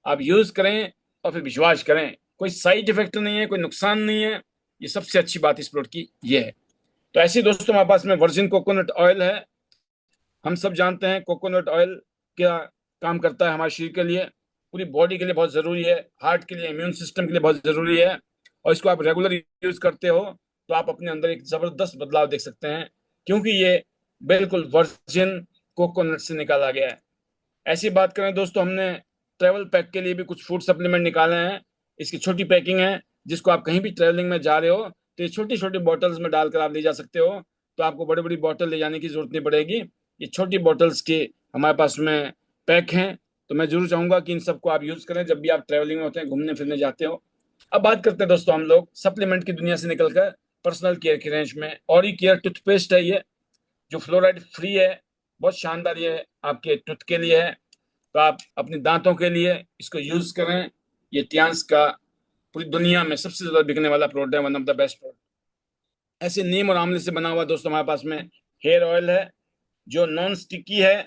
आप यूज करें और फिर विश्वास करें, कोई साइड इफेक्ट नहीं है, कोई नुकसान नहीं है। ये सबसे अच्छी बात इस प्रोडक्ट की ये है। तो ऐसे ही दोस्तों हमारे पास में वर्जिन कोकोनट ऑयल है। हम सब जानते हैं कोकोनट ऑयल क्या काम करता है हमारे शरीर के लिए, पूरी बॉडी के लिए बहुत ज़रूरी है, हार्ट के लिए, इम्यून सिस्टम के लिए बहुत ज़रूरी है। और इसको आप रेगुलर यूज़ करते हो तो आप अपने अंदर एक ज़बरदस्त बदलाव देख सकते हैं, क्योंकि ये बिल्कुल वर्जिन कोकोनट से निकाला गया है। ऐसी बात करें दोस्तों, हमने ट्रैवल पैक के लिए भी कुछ फूड सप्लीमेंट निकाले हैं। इसकी छोटी पैकिंग है, जिसको आप कहीं भी ट्रैवलिंग में जा रहे हो तो ये छोटी छोटी बॉटल्स में डालकर आप ले जा सकते हो। तो आपको बड़ी बड़ी बॉटल ले जाने की जरूरत नहीं पड़ेगी। ये छोटी बॉटल्स के हमारे पास में पैक हैं। तो मैं जरूर चाहूंगा कि इन सबको आप यूज करें जब भी आप ट्रैवलिंग में होते हैं, घूमने फिरने जाते हो। अब बात करते हैं दोस्तों हम लोग सप्लीमेंट की दुनिया से निकलकर पर्सनल केयर की रेंज में। और केयर टूथपेस्ट है ये, जो फ्लोराइड फ्री है, बहुत शानदार ये आपके टूथ के लिए है। तो आप अपने दांतों के लिए इसको यूज करें। ये टियांस का पूरी दुनिया में सबसे ज्यादा बिकने वाला प्रोडक्ट है, one of the best product. ऐसे नीम और आंवले से बना हुआ दोस्तों हमारे पास में हेयर ऑयल है, जो नॉन स्टिकी है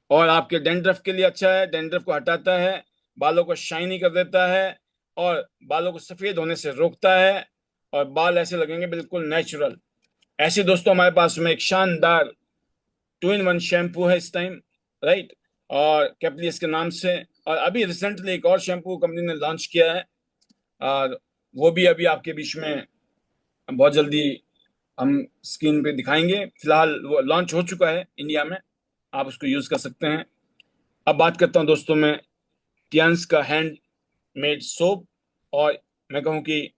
और आपके डेंड्रफ के लिए अच्छा है। डेंड्रफ को हटाता है, बालों को शाइनी कर देता है और बालों को सफेद होने से रोकता है, और बाल ऐसे लगेंगे बिल्कुल नेचुरल। ऐसे दोस्तों हमारे पास में एक शानदार 2 in 1 शैम्पू है इस टाइम, राइट, और कैप्लियस के नाम से। और अभी रिसेंटली एक और शैम्पू कंपनी ने लॉन्च किया है, और वो भी अभी आपके बीच में बहुत जल्दी हम स्क्रीन पे दिखाएंगे। फिलहाल वो लॉन्च हो चुका है इंडिया में, आप उसको यूज कर सकते हैं। अब बात करता हूँ दोस्तों मैं टियांस का हैंड मेड सोप, और मैं कहूँ कि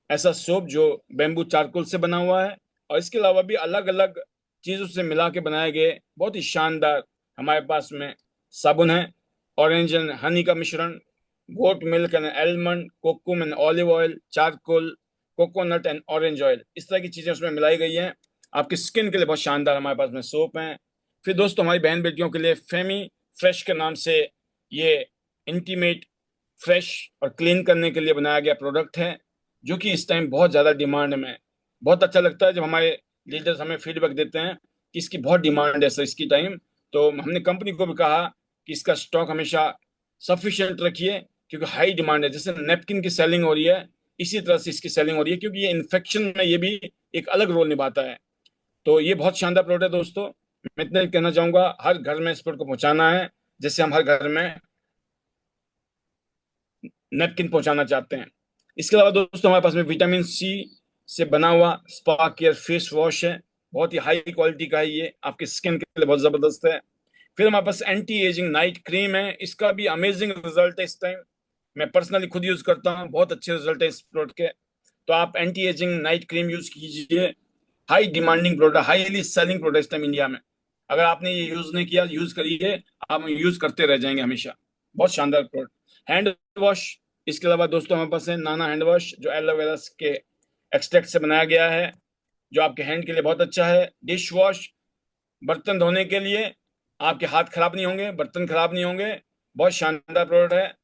ऐसा सोप जो बेम्बू चारकोल से बना हुआ है, और इसके अलावा भी अलग अलग चीजों से मिला के बनाए गए बहुत ही शानदार हमारे पास में साबुन है। ऑरेंज एंड हनी का मिश्रण, goat milk and almond, kokum and olive oil, charcoal, coconut and orange oil, इस तरह की चीजें उसमें मिलाई गई हैं। आपकी स्किन के लिए बहुत शानदार हमारे पास में सोप हैं। फिर दोस्तों हमारी बहन बेटियों के लिए फेमी फ्रेश के नाम से ये इंटीमेट फ्रेश और क्लीन करने के लिए बनाया गया प्रोडक्ट है, जो कि इस टाइम बहुत ज़्यादा डिमांड में है। बहुत अच्छा लगता है जब हमारे लीडर्स हमें फीडबैक देते हैं कि इसकी बहुत डिमांड है सर इसकी टाइम। तो हमने कंपनी को भी कहा कि इसका स्टॉक हमेशा सफिशिएंट रखिए, क्योंकि हाई डिमांड है। जैसे नेपकिन की सेलिंग हो रही है इसी तरह से इसकी सेलिंग हो रही है, क्योंकि ये इन्फेक्शन में ये भी एक अलग रोल निभाता है। तो ये बहुत शानदार प्रोडक्ट है दोस्तों। मैं इतना ही कहना चाहूंगा, हर घर में इस प्रोडक्ट को पहुंचाना है, जैसे हम हर घर में नेपकिन पहुंचाना चाहते हैं। इसके अलावा दोस्तों हमारे पास में विटामिन सी से बना हुआ स्पा केयर फेस वॉश है, बहुत ही हाई क्वालिटी का है, ये आपके स्किन के लिए बहुत जबरदस्त है। फिर हमारे पास एंटी एजिंग नाइट क्रीम है, इसका भी अमेजिंग रिजल्ट है इस टाइम। मैं पर्सनली खुद यूज करता हूँ, बहुत अच्छे रिजल्ट है इस प्रोडक्ट के। तो आप anti ageing night cream use कीजिए, high demanding product, highly selling product इस टाइम इंडिया में। अगर आपने ये यूज नहीं किया, यूज करिए, आप यूज करते रह जाएंगे हमेशा। बहुत शानदार प्रोडक्ट। हैंड वॉश, इसके अलावा दोस्तों हमारे पास है नाना हैंड वॉश, जो एलोवेरा के एक्सट्रैक्ट से बनाया गया है, जो आपके हैंड के लिए बहुत अच्छा है। डिश वॉश, बर्तन धोने के लिए, आपके हाथ खराब नहीं होंगे, बर्तन खराब नहीं होंगे, बहुत शानदार प्रोडक्ट है।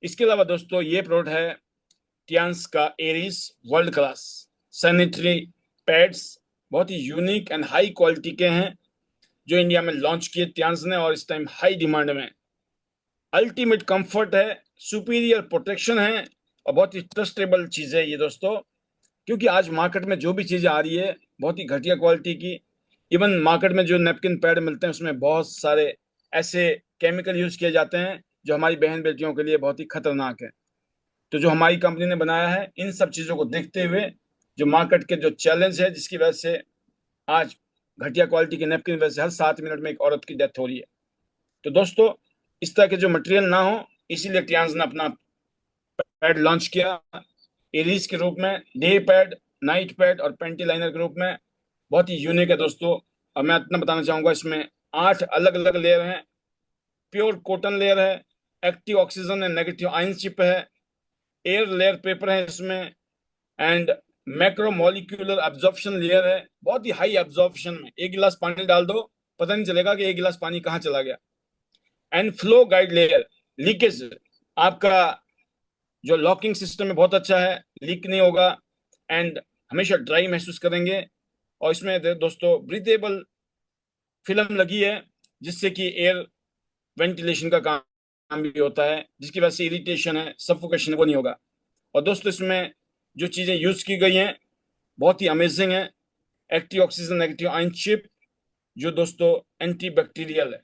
इसके अलावा दोस्तों ये प्रोडक्ट है टियान्स का Airis world class sanitary pads, बहुत ही यूनिक एंड हाई क्वालिटी के हैं, जो इंडिया में लॉन्च किए टियान्स ने, और इस टाइम हाई डिमांड में। अल्टीमेट कंफर्ट है, सुपीरियर प्रोटेक्शन है, और बहुत ही ट्रस्टेबल चीज है ये दोस्तों। क्योंकि आज मार्केट में जो भी चीजें आ रही है बहुत ही घटिया क्वालिटी की। इवन मार्केट में जो नैपकिन पैड मिलते हैं उसमें बहुत सारे ऐसे केमिकल यूज किए जाते हैं जो हमारी बहन बेटियों के लिए बहुत ही खतरनाक है। तो जो हमारी कंपनी ने बनाया है, इन सब चीजों को देखते हुए, जो मार्केट के जो चैलेंज है जिसकी वजह से आज घटिया क्वालिटी के नैपकिन की वजह से हर 7 मिनट में एक औरत की डेथ हो रही है। तो दोस्तों इस तरह के जो मटेरियल ना हो, इसीलिए टियान्स ने अपना पैड लॉन्च किया एरीज के रूप में, डे पैड, नाइट पैड और पेंटी लाइनर के रूप में। बहुत ही यूनिक है दोस्तों। अब मैं इतना बताना चाहूंगा, इसमें 8 अलग अलग लेयर हैं। प्योर कॉटन लेयर है, active oxygen and negative ion chip है, एयर लेयर पेपर है इसमें, and macro molecular absorption layer है। बहुत ही हाई एब्जॉर्प्शन में, एक गिलास पानी डाल दो, पता नहीं चलेगा कि एक गिलास पानी कहाँ चला गया। And flow guide layer, leakage, आपका जो लॉकिंग सिस्टम है बहुत अच्छा है, लीक नहीं होगा, एंड हमेशा ड्राई महसूस करेंगे। और इसमें दोस्तों ब्रीथेबल फिल्म लगी है, जिससे कि एयर वेंटिलेशन का काम भी होता है, जिसकी वजह से इरिटेशन है, सफोकेशन वो नहीं होगा। और दोस्तों इसमें जो चीजें यूज की गई हैं बहुत ही अमेजिंग है। Active oxygen negative ion chip, जो दोस्तों एंटी बैक्टीरियल है,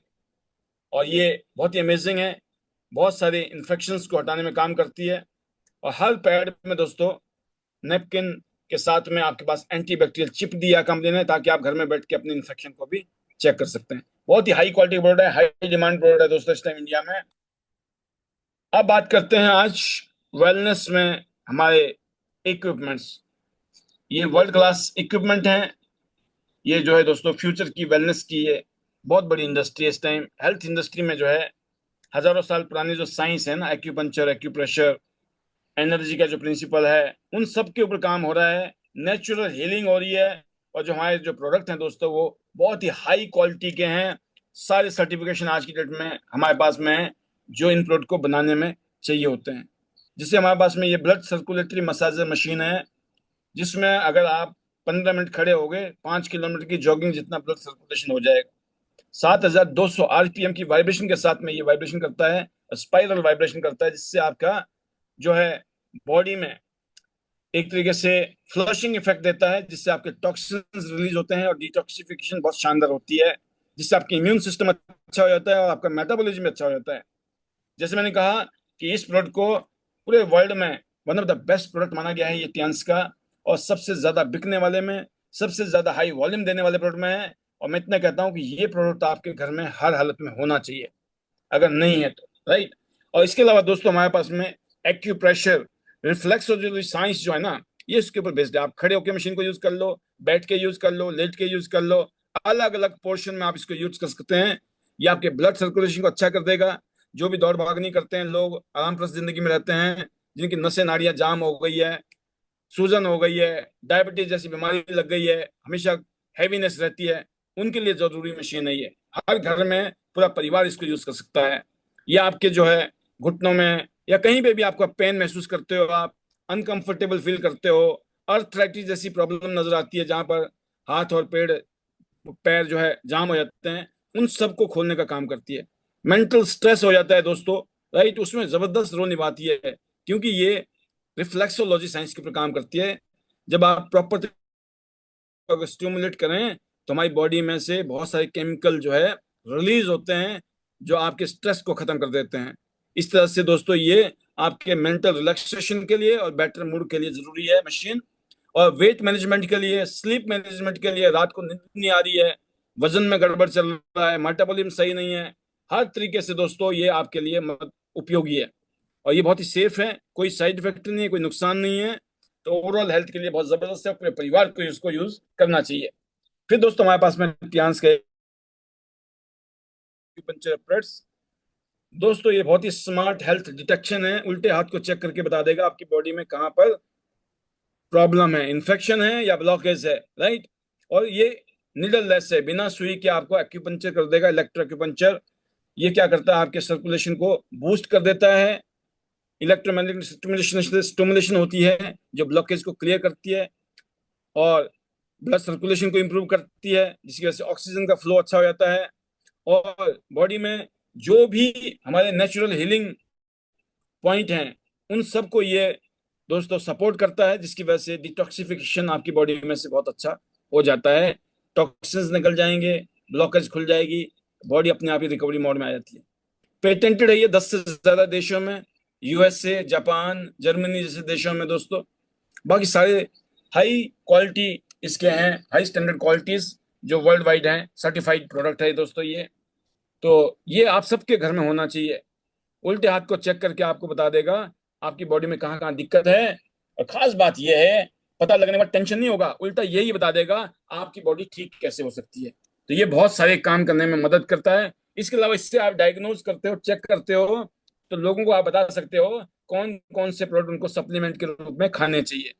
और ये बहुत ही अमेजिंग है, बहुत सारे इन्फेक्शंस को हटाने में काम करती है। और हर पैड में दोस्तों नेपकिन के साथ में आपके पास एंटी बैक्टीरियल चिप दिया कंपनी ने, ताकि आप घर में बैठ के अपने इन्फेक्शन को भी चेक कर सकते हैं। बहुत ही हाई क्वालिटी प्रोडक्ट है, हाई डिमांड प्रोडक्ट है दोस्तों इस टाइम इंडिया में। अब बात करते हैं आज वेलनेस में हमारे इक्विपमेंट्स। ये वर्ल्ड क्लास इक्विपमेंट हैं। ये जो है दोस्तों फ्यूचर की वेलनेस की ये बहुत बड़ी इंडस्ट्री है इस टाइम। हेल्थ इंडस्ट्री में जो है हजारों साल पुरानी जो साइंस है ना, एक्यूपंक्चर, एक्यूप्रेशर, एनर्जी का जो प्रिंसिपल है, उन सब के ऊपर काम हो रहा है। नेचुरल हीलिंग हो रही है। और जो हमारे जो प्रोडक्ट हैं दोस्तों वो बहुत ही हाई क्वालिटी के हैं। सारे सर्टिफिकेशन आज की डेट में हमारे पास में है, जो इन प्रोडक्ट को बनाने में चाहिए होते हैं। जिससे हमारे पास में ये ब्लड सर्कुलेटरी मसाजर मशीन है, जिसमें अगर आप 15 मिनट खड़े हो गए, 5 किलोमीटर की जॉगिंग जितना ब्लड सर्कुलेशन हो जाएगा। 7200 आरपीएम की वाइब्रेशन के साथ में ये वाइब्रेशन करता है, स्पाइरल वाइब्रेशन करता है, जिससे आपका जो है बॉडी में एक तरीके से फ्लशिंग इफेक्ट देता है, जिससे आपके टॉक्सिन्स रिलीज होते हैं और डिटॉक्सिफिकेशन बहुत शानदार होती है, जिससे आपकी इम्यून सिस्टम अच्छा हो जाता है और आपका मेटाबॉलिज्म अच्छा हो जाता है। जैसे मैंने कहा कि इस प्रोडक्ट को पूरे वर्ल्ड में one of the best product माना गया है ये टियान्स का, और सबसे ज्यादा बिकने वाले में, सबसे ज्यादा हाई वॉल्यूम देने वाले प्रोडक्ट में है। और मैं इतना कहता हूं कि ये प्रोडक्ट आपके घर में हर हालत में होना चाहिए, अगर नहीं है तो, राइट। और इसके अलावा दोस्तों हमारे पास में एक्यूप्रेशर, रिफ्लेक्सोलॉजी साइंस जो है ना, ये इसके ऊपर बेस्ड है। आप खड़े होकर मशीन को यूज कर लो, बैठ के यूज कर लो, लेट के यूज कर लो, अलग अलग पोर्शन में आप इसको यूज कर सकते हैं। ये आपके ब्लड सर्कुलेशन को अच्छा कर देगा। जो भी दौड़ भाग नहीं करते हैं लोग, आराम प्रस्त जिंदगी में रहते हैं, जिनकी नसें नाड़ियां जाम हो गई है, सूजन हो गई है, डायबिटीज जैसी बीमारी लग गई है, हमेशा हैवीनेस रहती है, उनके लिए जरूरी मशीन है ये। हर घर में पूरा परिवार इसको यूज कर सकता है। ये आपके जो है घुटनों में या कहीं पे भी आपका पेन महसूस करते हो, आप अनकंफर्टेबल फील करते हो, अर्थराइटिस जैसी प्रॉब्लम नजर आती है जहां पर हाथ और पेड़ पैर जो है जाम हो जाते हैं, उन सबको खोलने का काम करती है। मेंटल स्ट्रेस हो जाता है दोस्तों, राइट, उसमें जबरदस्त रोल निभाती है, क्योंकि ये रिफ्लेक्सोलॉजी साइंस के ऊपर काम करती है। जब आप प्रॉपर अगर स्टिमुलेट करें तो हमारी बॉडी में से बहुत सारे केमिकल जो है रिलीज होते हैं, जो आपके स्ट्रेस को खत्म कर देते हैं। इस तरह से दोस्तों ये आपके मेंटल रिलैक्सेशन के लिए और बेटर मूड के लिए जरूरी है मशीन। और वेट मैनेजमेंट के लिए, स्लीप मैनेजमेंट के लिए, रात को नींद नहीं आ रही है, वजन में गड़बड़ चल रहा है, मेटाबॉलिज्म सही नहीं है, हर तरीके से दोस्तों ये आपके लिए उपयोगी है। और ये बहुत ही सेफ है, कोई साइड इफेक्ट नहीं है, कोई नुकसान नहीं है। तो ओवरऑल हेल्थ के लिए बहुत जबरदस्त है, पूरे परिवार को इसको यूज करना चाहिए। फिर दोस्तों हमारे पास में टियान्स के एक्यूपंक्चर एप्रेट्स। दोस्तों ये बहुत ही स्मार्ट हेल्थ डिटेक्शन है, उल्टे हाथ को चेक करके बता देगा आपकी बॉडी में कहाँ पर प्रॉब्लम है, इन्फेक्शन है या ब्लॉकेज है, राइट। और ये निडल लेस है, बिना सुई के आपको एक्यूपंक्चर कर देगा, इलेक्ट्रो एक्यूपंक्चर। ये क्या करता है, आपके सर्कुलेशन को बूस्ट कर देता है। इलेक्ट्रोमैग्नेटिक स्टिमुलेशन होती है जो ब्लॉकेज को क्लियर करती है और ब्लड सर्कुलेशन को इंप्रूव करती है, जिसकी वजह से ऑक्सीजन का फ्लो अच्छा हो जाता है। और बॉडी में जो भी हमारे नेचुरल हीलिंग पॉइंट हैं, उन सबको ये दोस्तों सपोर्ट करता है, जिसकी वजह से डिटॉक्सिफिकेशन आपकी बॉडी में से बहुत अच्छा हो जाता है। टॉक्सिन्स निकल जाएंगे, ब्लॉकेज खुल जाएगी, बॉडी अपने आप ही रिकवरी मोड में आ जाती है। पेटेंटेड है ये 10 से ज्यादा देशों में, यूएसए, जापान, जर्मनी जैसे देशों में दोस्तों। बाकी सारे हाई क्वालिटी इसके हैं, हाई स्टैंडर्ड क्वालिटीज जो वर्ल्ड वाइड हैं, सर्टिफाइड प्रोडक्ट है दोस्तों ये। तो ये आप सबके घर में होना चाहिए। उल्टे हाथ को चेक करके आपको बता देगा आपकी बॉडी में कहाँ कहाँ दिक्कत है। और खास बात यह है, पता लगने के बाद टेंशन नहीं होगा, उल्टा यही बता देगा आपकी बॉडी ठीक कैसे हो सकती है। तो ये बहुत सारे काम करने में मदद करता है। इसके अलावा इससे आप डायग्नोज करते हो, चेक करते हो, तो लोगों को आप बता सकते हो कौन कौन से प्रोडक्ट उनको सप्लीमेंट के रूप में खाने चाहिए।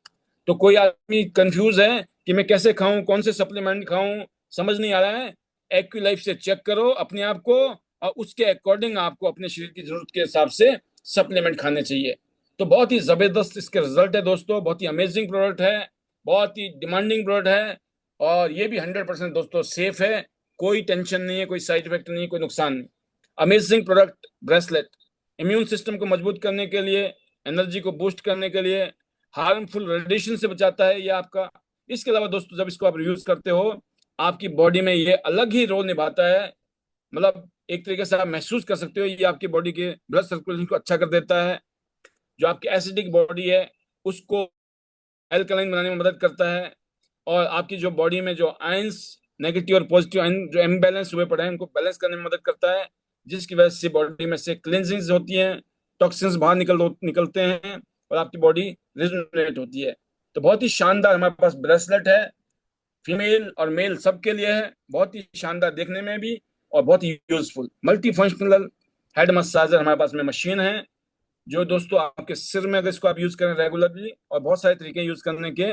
तो कोई आदमी कंफ्यूज है कि मैं कैसे खाऊं, कौन से सप्लीमेंट खाऊं, समझ नहीं आ रहा है, एक्यूलाइफ से चेक करो अपने आप को, और उसके अकॉर्डिंग आपको अपने शरीर की जरूरत के हिसाब से सप्लीमेंट खाने चाहिए। तो बहुत ही जबरदस्त इसके रिजल्ट है दोस्तों, बहुत ही अमेजिंग प्रोडक्ट है, बहुत ही डिमांडिंग प्रोडक्ट है। और ये भी 100% दोस्तों सेफ है, कोई टेंशन नहीं है, कोई साइड इफेक्ट नहीं है, कोई नुकसान नहीं। Amazing product bracelet, immune system को मजबूत करने के लिए, एनर्जी को बूस्ट करने के लिए, हार्मफुल रेडिएशन से बचाता है ये आपका। इसके अलावा दोस्तों जब इसको आप यूज करते हो, आपकी बॉडी में ये अलग ही रोल निभाता है। मतलब एक तरीके से आप महसूस कर सकते हो, ये आपकी बॉडी के ब्लड सर्कुलेशन को अच्छा कर देता है। जो आपकी एसिडिक बॉडी है उसको एल्कलाइन बनाने में मदद करता है। और आपकी जो बॉडी में जो आयंस, नेगेटिव और पॉजिटिव आयन जो इम्बैलेंस हुए पड़े हैं, उनको बैलेंस करने में मदद करता है, जिसकी वजह से बॉडी में से क्लिनजिंग होती हैं, टॉक्सिन्स बाहर निकलते हैं और आपकी बॉडी रिजुनरेट होती है। तो बहुत ही शानदार हमारे पास ब्रेसलेट है, फीमेल और मेल सबके लिए है, बहुत ही शानदार देखने में भी और बहुत ही useful. Multi functional head massager हमारे पास में मशीन है, जो दोस्तों आपके सिर में अगर इसको आप यूज करें रेगुलरली, और बहुत सारे तरीके यूज करने के,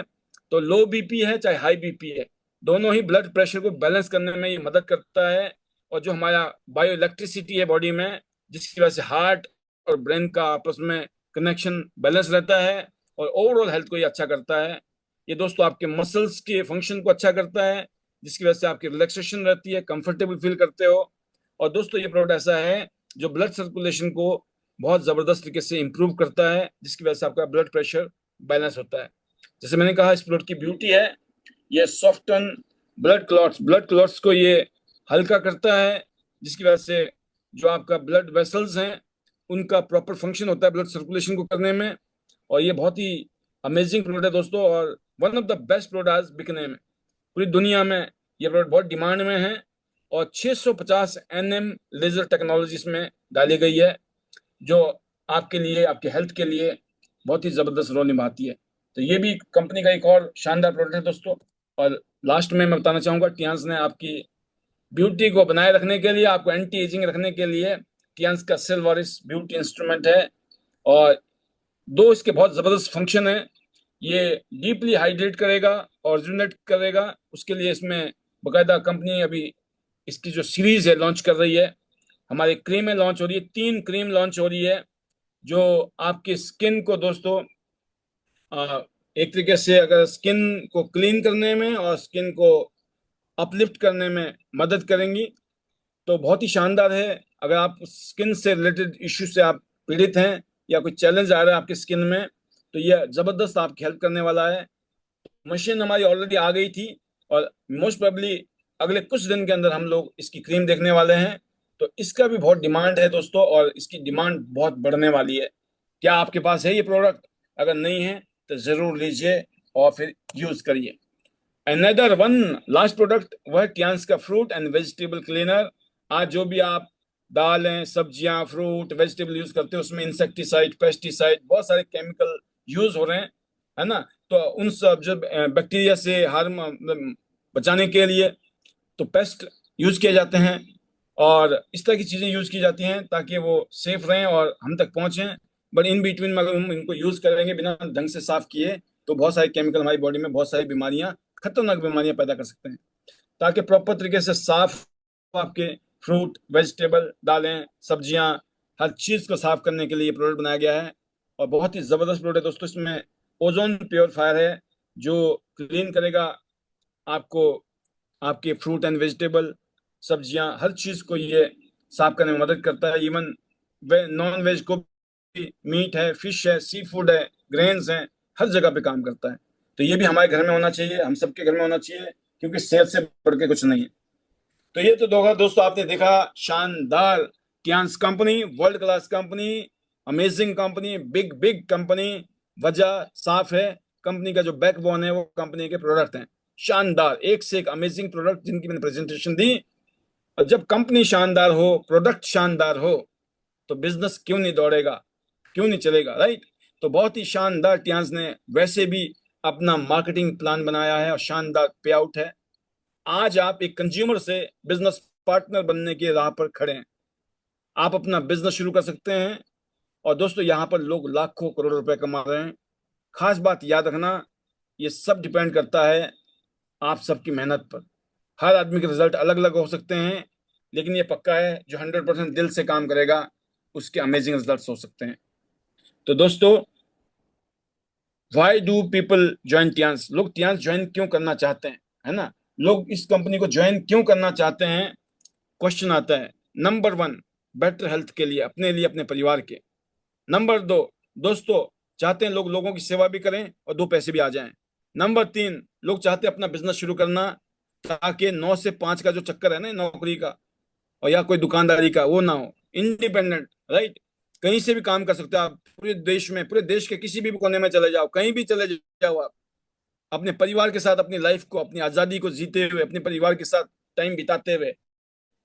तो लो बीपी है चाहे हाई बीपी है, दोनों ही ब्लड प्रेशर को बैलेंस करने में ये मदद करता है। और जो हमारा बायो इलेक्ट्रिसिटी है बॉडी में, जिसकी वजह से हार्ट और ब्रेन का आपस में कनेक्शन बैलेंस रहता है और ओवरऑल हेल्थ को ये अच्छा करता है। ये दोस्तों आपके मसल्स के फंक्शन को अच्छा करता है, जिसकी वजह से आपकी रिलैक्सेशन रहती है, कंफर्टेबल फील करते हो। और दोस्तों ये प्रोडक्ट ऐसा है जो ब्लड सर्कुलेशन को बहुत जबरदस्त तरीके से इंप्रूव करता है, जिसकी वजह से आपका ब्लड प्रेशर बैलेंस होता है। जैसे मैंने कहा, इस प्रोडक्ट की ब्यूटी है, ये सॉफ्टन ब्लड क्लॉट्स को ये हल्का करता है, जिसकी वजह से जो आपका ब्लड वेसल्स हैं उनका प्रॉपर फंक्शन होता है ब्लड सर्कुलेशन को करने में। और ये बहुत ही अमेजिंग प्रोडक्ट है दोस्तों, और one of the best products बिकने में पूरी दुनिया में। ये प्रोडक्ट बहुत डिमांड में है और 650 एनएम लेजर टेक्नोलॉजी इसमें डाली गई है, जो आपके लिए, आपके हेल्थ के लिए बहुत ही जबरदस्त रोल निभाती है। तो ये भी कंपनी का एक और शानदार प्रोडक्ट है दोस्तों। और लास्ट में मैं बताना चाहूंगा, टियान्स ने आपकी ब्यूटी को बनाए रखने के लिए, आपको एंटी एजिंग रखने के लिए, टियान्स का सिल्वरिस ब्यूटी इंस्ट्रूमेंट है। और दो इसके बहुत जबरदस्त फंक्शन है, ये डीपली हाइड्रेट करेगा और रिजुनेट करेगा। उसके लिए इसमें बकायदा कंपनी अभी इसकी जो सीरीज है लॉन्च कर रही है। हमारी क्रीमें लॉन्च हो रही है, 3 क्रीम लॉन्च हो रही है, जो आपकी स्किन को दोस्तों एक तरीके से अगर स्किन को क्लीन करने में और स्किन को अपलिफ्ट करने में मदद करेंगी। तो बहुत ही शानदार है। अगर आप स्किन से रिलेटेड इश्यू से आप पीड़ित हैं या कोई चैलेंज आ रहा है आपकी स्किन में, तो यह जबरदस्त आपकी हेल्प करने वाला है। मशीन हमारी ऑलरेडी आ गई थी और मोस्ट प्रोबेबली अगले कुछ दिन के अंदर हम लोग इसकी क्रीम देखने वाले हैं। तो इसका भी बहुत डिमांड है दोस्तों, और इसकी डिमांड बहुत बढ़ने वाली है। क्या आपके पास है ये प्रोडक्ट? अगर नहीं है तो जरूर लीजिए और फिर यूज करिए। अनदर वन लास्ट प्रोडक्ट, वह टियान्स का फ्रूट एंड वेजिटेबल क्लीनर। आज जो भी आप दालें, सब्जियां, फ्रूट, वेजिटेबल यूज करते हैं, उसमें इंसेक्टिसाइड, पेस्टिसाइड, बहुत सारे केमिकल यूज हो रहे हैं, है ना। तो उन सब जो बैक्टीरिया से हार्म बचाने के लिए तो पेस्ट यूज किए जाते हैं, और इस तरह की चीजें यूज की जाती हैं ताकि वो सेफ रहें और हम तक पहुंचें। बट इन बिटवीन में अगर हम इनको यूज करेंगे बिना ढंग से साफ किए, तो बहुत सारे केमिकल हमारी बॉडी में बहुत सारी बीमारियां, खतरनाक बीमारियां पैदा कर सकते हैं। ताकि प्रॉपर तरीके से साफ आपके फ्रूट, वेजिटेबल, दालें, सब्जियां, हर चीज को साफ करने के लिए ये प्रोडक्ट बनाया गया है। और बहुत ही जबरदस्त प्रोडक्ट है दोस्तों। इसमें ओजोन प्योरीफायर है जो क्लीन करेगा आपको, आपके फ्रूट एंड वेजिटेबल, सब्जियां, हर चीज को ये साफ करने में मदद करता है। इवन नॉन वेज को भी, मीट है, फिश है, सी फूड है, ग्रेन्स हैं, हर जगह पे काम करता है। तो ये भी हमारे घर में होना चाहिए, हम सबके घर में होना चाहिए, क्योंकि सेहत से बढ़ के कुछ नहीं है। तो ये तो दोगा दोस्तों, आपने देखा शानदार Tiens company, world class company, amazing company, big big company. वजह साफ है, कंपनी का जो बैकबोन है वो कंपनी के प्रोडक्ट हैं। शानदार, एक से एक अमेजिंग प्रोडक्ट जिनकी मैंने प्रेजेंटेशन दी। और जब कंपनी शानदार हो, प्रोडक्ट शानदार हो, तो बिजनेस क्यों नहीं दौड़ेगा, क्यों नहीं चलेगा, राइट। तो बहुत ही शानदार टियांस ने वैसे भी अपना मार्केटिंग प्लान बनाया है और शानदार पे आउट है। आज आप एक कंज्यूमर से बिजनेस पार्टनर बनने के राह पर खड़े हैं, आप अपना बिजनेस शुरू कर सकते हैं। और दोस्तों, यहाँ पर लोग लाखों करोड़ रुपए कमा रहे हैं। खास बात याद रखना, ये सब डिपेंड करता है आप सबकी मेहनत पर। हर आदमी के रिजल्ट अलग अलग हो सकते हैं, लेकिन ये पक्का है जो 100% दिल से काम करेगा उसके अमेजिंग रिजल्ट्स हो सकते हैं। तो दोस्तों, why do people join Tiens? लोग टियांस ज्वाइन क्यों करना चाहते हैं, है ना। लोग इस कंपनी को ज्वाइन क्यों करना चाहते हैं, क्वेश्चन आता है। नंबर 1, बेटर हेल्थ के लिए, अपने लिए, अपने परिवार के। नंबर 2, दोस्तों चाहते हैं लोग लोगों की सेवा भी करें और 2 पैसे भी आ जाएं। नंबर 3, लोग चाहते हैं अपना बिजनेस शुरू करना, ताकि 9 से 5 का जो चक्कर है ना नौकरी का और या कोई दुकानदारी का, वो ना हो, इंडिपेंडेंट, राइट। कहीं से भी काम कर सकते हो आप, पूरे देश में, पूरे देश के किसी भी कोने में चले जाओ, कहीं भी चले जाओ आप, अपने परिवार के साथ अपनी लाइफ को, अपनी आजादी को जीते हुए, अपने परिवार के साथ टाइम बिताते हुए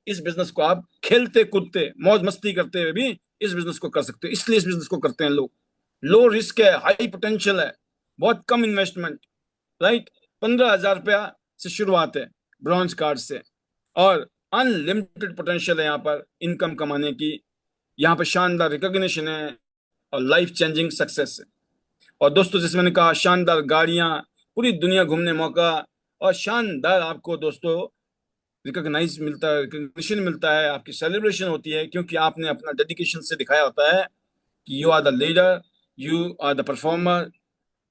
इस बिजनेस को आप खेलते कूदते मौज मस्ती करते हुए भी इस बिजनेस को कर सकते हो। इसलिए इस बिजनेस को करते हैं लोग। लो रिस्क है, हाई पोटेंशियल है, बहुत कम इन्वेस्टमेंट, राइट। 15,000 रुपया से शुरुआत है ब्रॉन्ज कार्ड से, और अनलिमिटेड पोटेंशियल है यहाँ पर इनकम कमाने की। यहाँ पर शानदार रिकॉग्निशन है और लाइफ चेंजिंग सक्सेस है। और दोस्तों, जैसे मैंने कहा, शानदार गाड़ियां, पूरी दुनिया घूमने मौका, और शानदार आपको दोस्तों रिकॉग्नाइज मिलता है, रिकॉग्निशन मिलता है, आपकी सेलिब्रेशन होती है, क्योंकि आपने अपना डेडिकेशन से दिखाया होता है कि you are the leader, you are the performer,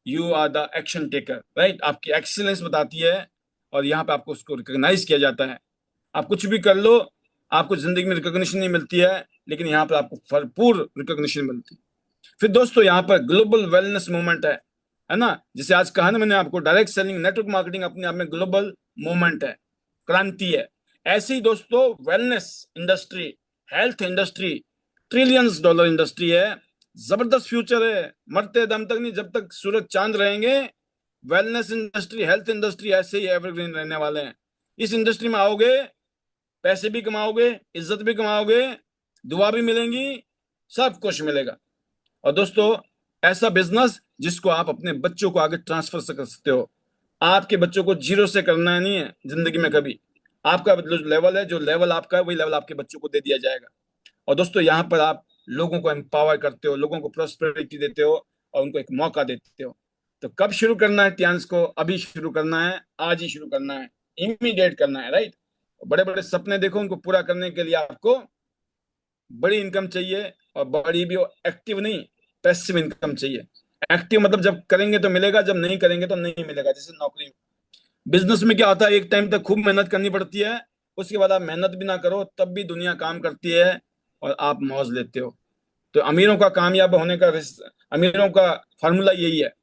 you are the action taker, right. आपकी एक्सीलेंस बताती है और यहाँ पे आपको उसको रिकॉग्नाइज किया जाता है। आप कुछ भी कर लो, आपको जिंदगी में रिकॉग्निशन नहीं मिलती है, लेकिन यहाँ पर आपको भरपूर रिकॉग्निशन मिलती है। फिर दोस्तों, यहाँ पर ग्लोबल वेलनेस मूवमेंट है ना। जिसे आज कहा ना मैंने आपको, डायरेक्ट सेलिंग, नेटवर्क मार्केटिंग अपने आप में ग्लोबल मूवमेंट है, क्रांति है। ऐसे ही दोस्तों, wellness industry, health industry, trillions dollar industry है, जबरदस्त फ्यूचर है, मरते दम तक नहीं, जब तक सूरज चांद रहेंगे वेलनेस इंडस्ट्री, हेल्थ इंडस्ट्री ऐसे ही एवरग्रीन रहने वाले हैं। इस इंडस्ट्री में आओगे, पैसे भी कमाओगे, इज्जत भी कमाओगे, दुआ भी मिलेंगी, सब कुछ मिलेगा। और दोस्तों, ऐसा बिजनेस जिसको आप अपने बच्चों को आगे ट्रांसफर कर सकते हो। आपके बच्चों को जीरो से करना नहीं है जिंदगी में कभी। आपका जो लेवल है, जो लेवल आपका है, वही लेवल आपके बच्चों को दे दिया जाएगा। और दोस्तों, यहाँ पर आप लोगों को एम्पावर करते हो, लोगों को प्रोस्पेरिटी देते हो और उनको एक मौका देते हो। तो कब शुरू करना है टियांस को? अभी शुरू करना है, आज ही शुरू करना है, इमीडिएट करना है, राइट। बड़े बड़े सपने देखो, उनको पूरा करने के लिए आपको बड़ी इनकम चाहिए, और बड़ी भी एक्टिव नहीं, पैसिव इनकम चाहिए। एक्टिव मतलब जब करेंगे तो मिलेगा, जब नहीं करेंगे तो नहीं मिलेगा। जैसे नौकरी, बिजनेस में क्या होता है, एक टाइम तक खूब मेहनत करनी पड़ती है, उसके बाद आप मेहनत भी ना करो तब भी दुनिया काम करती है और आप मौज लेते हो। तो अमीरों का कामयाब होने का अमीरों का फॉर्मूला यही है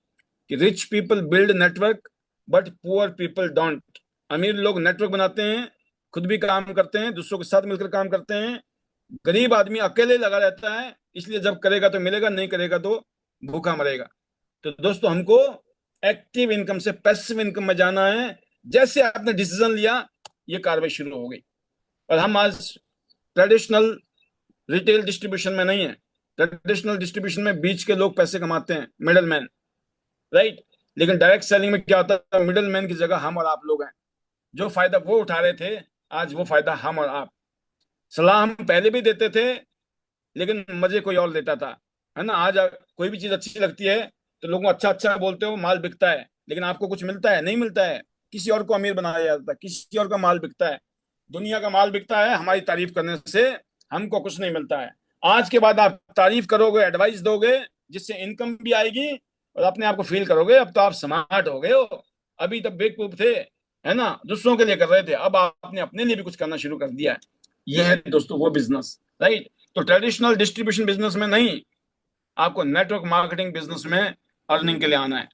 कि rich people build network but poor people don't. अमीर लोग नेटवर्क बनाते हैं, खुद भी काम करते हैं, दूसरों के साथ मिलकर काम करते हैं। गरीब आदमी अकेले लगा रहता है, इसलिए जब करेगा तो मिलेगा, नहीं करेगा तो भूखा मरेगा। तो दोस्तों, हमको एक्टिव इनकम से पैसिव इनकम में जाना है। जैसे आपने डिसीजन लिया, ये कार्रवाई शुरू हो गई। और हम आज ट्रेडिशनल रिटेल डिस्ट्रीब्यूशन में नहीं है। ट्रेडिशनल डिस्ट्रीब्यूशन में बीच के लोग पैसे कमाते हैं, मिडल मैन, राइट। लेकिन डायरेक्ट सेलिंग में क्या होता है, मिडल मैन की जगह हम और आप लोग हैं। जो फायदा वो उठा रहे थे, आज वो फायदा हम और आप। सलाह हम पहले भी देते थे, लेकिन मजे कोई और लेता था, है ना। आज कोई भी चीज अच्छी लगती है तो लोगों को अच्छा अच्छा बोलते हो, माल बिकता है, लेकिन आपको कुछ मिलता है? नहीं मिलता है। किसी और को अमीर बनाया जाता है, किसी और का माल बिकता है। दुनिया का माल बिकता है, हमारी तारीफ करने से हमको कुछ नहीं मिलता है। आज के बाद आप तारीफ करोगे, एडवाइस दोगे, जिससे इनकम भी आएगी, और अपने आप को फील करोगे अब तो आप स्मार्ट हो गए हो। अभी तक बेवकूफ थे, है ना, दूसरों के लिए कर रहे थे, अब आपने अपने लिए भी कुछ करना शुरू कर दिया है। ये है दोस्तों वो बिजनेस, राइट। तो ट्रेडिशनल डिस्ट्रीब्यूशन बिजनेस में नहीं, आपको नेटवर्क मार्केटिंग बिजनेस में अर्निंग के लिए आना है।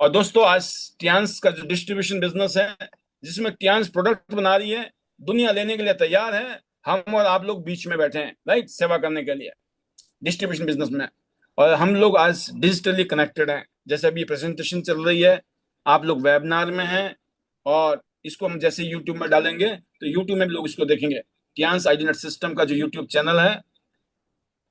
और दोस्तों आज टियांस का जो डिस्ट्रीब्यूशन बिजनेस है, जिसमें टियांस प्रोडक्ट बना रही है, दुनिया लेने के लिए तैयार है, हम और आप लोग बीच में बैठे हैं, राइट, सेवा करने के लिए डिस्ट्रीब्यूशन बिजनेस में। और हम लोग आज डिजिटली कनेक्टेड हैं। जैसे अभी प्रेजेंटेशन चल रही है, आप लोग वेबिनार में हैं, और इसको हम जैसे यूट्यूब में डालेंगे तो यूट्यूब में भी लोग इसको देखेंगे। टियांस आईडीनेट सिस्टम का जो यूट्यूब चैनल है,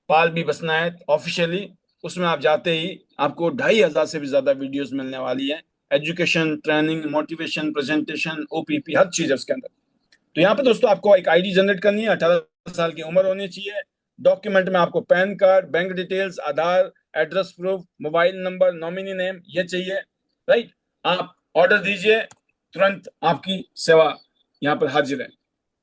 पाल भी बसना है ऑफिशियली, उसमें आप जाते ही आपको 2,500 से भी ज्यादा वीडियोस मिलने वाली है। Education, training, motivation, presentation, OPP, हर चीज है उसके अंदर। तो यहाँ पे दोस्तों आपको एक आईडी जनरेट करनी है, 18 साल की उम्र होनी चाहिए। डॉक्यूमेंट में आपको PAN card, bank details, Aadhaar, address proof, mobile number, nominee name, ये चाहिए, राइट। आप ऑर्डर दीजिए, तुरंत आपकी सेवा यहाँ पर हाजिर है।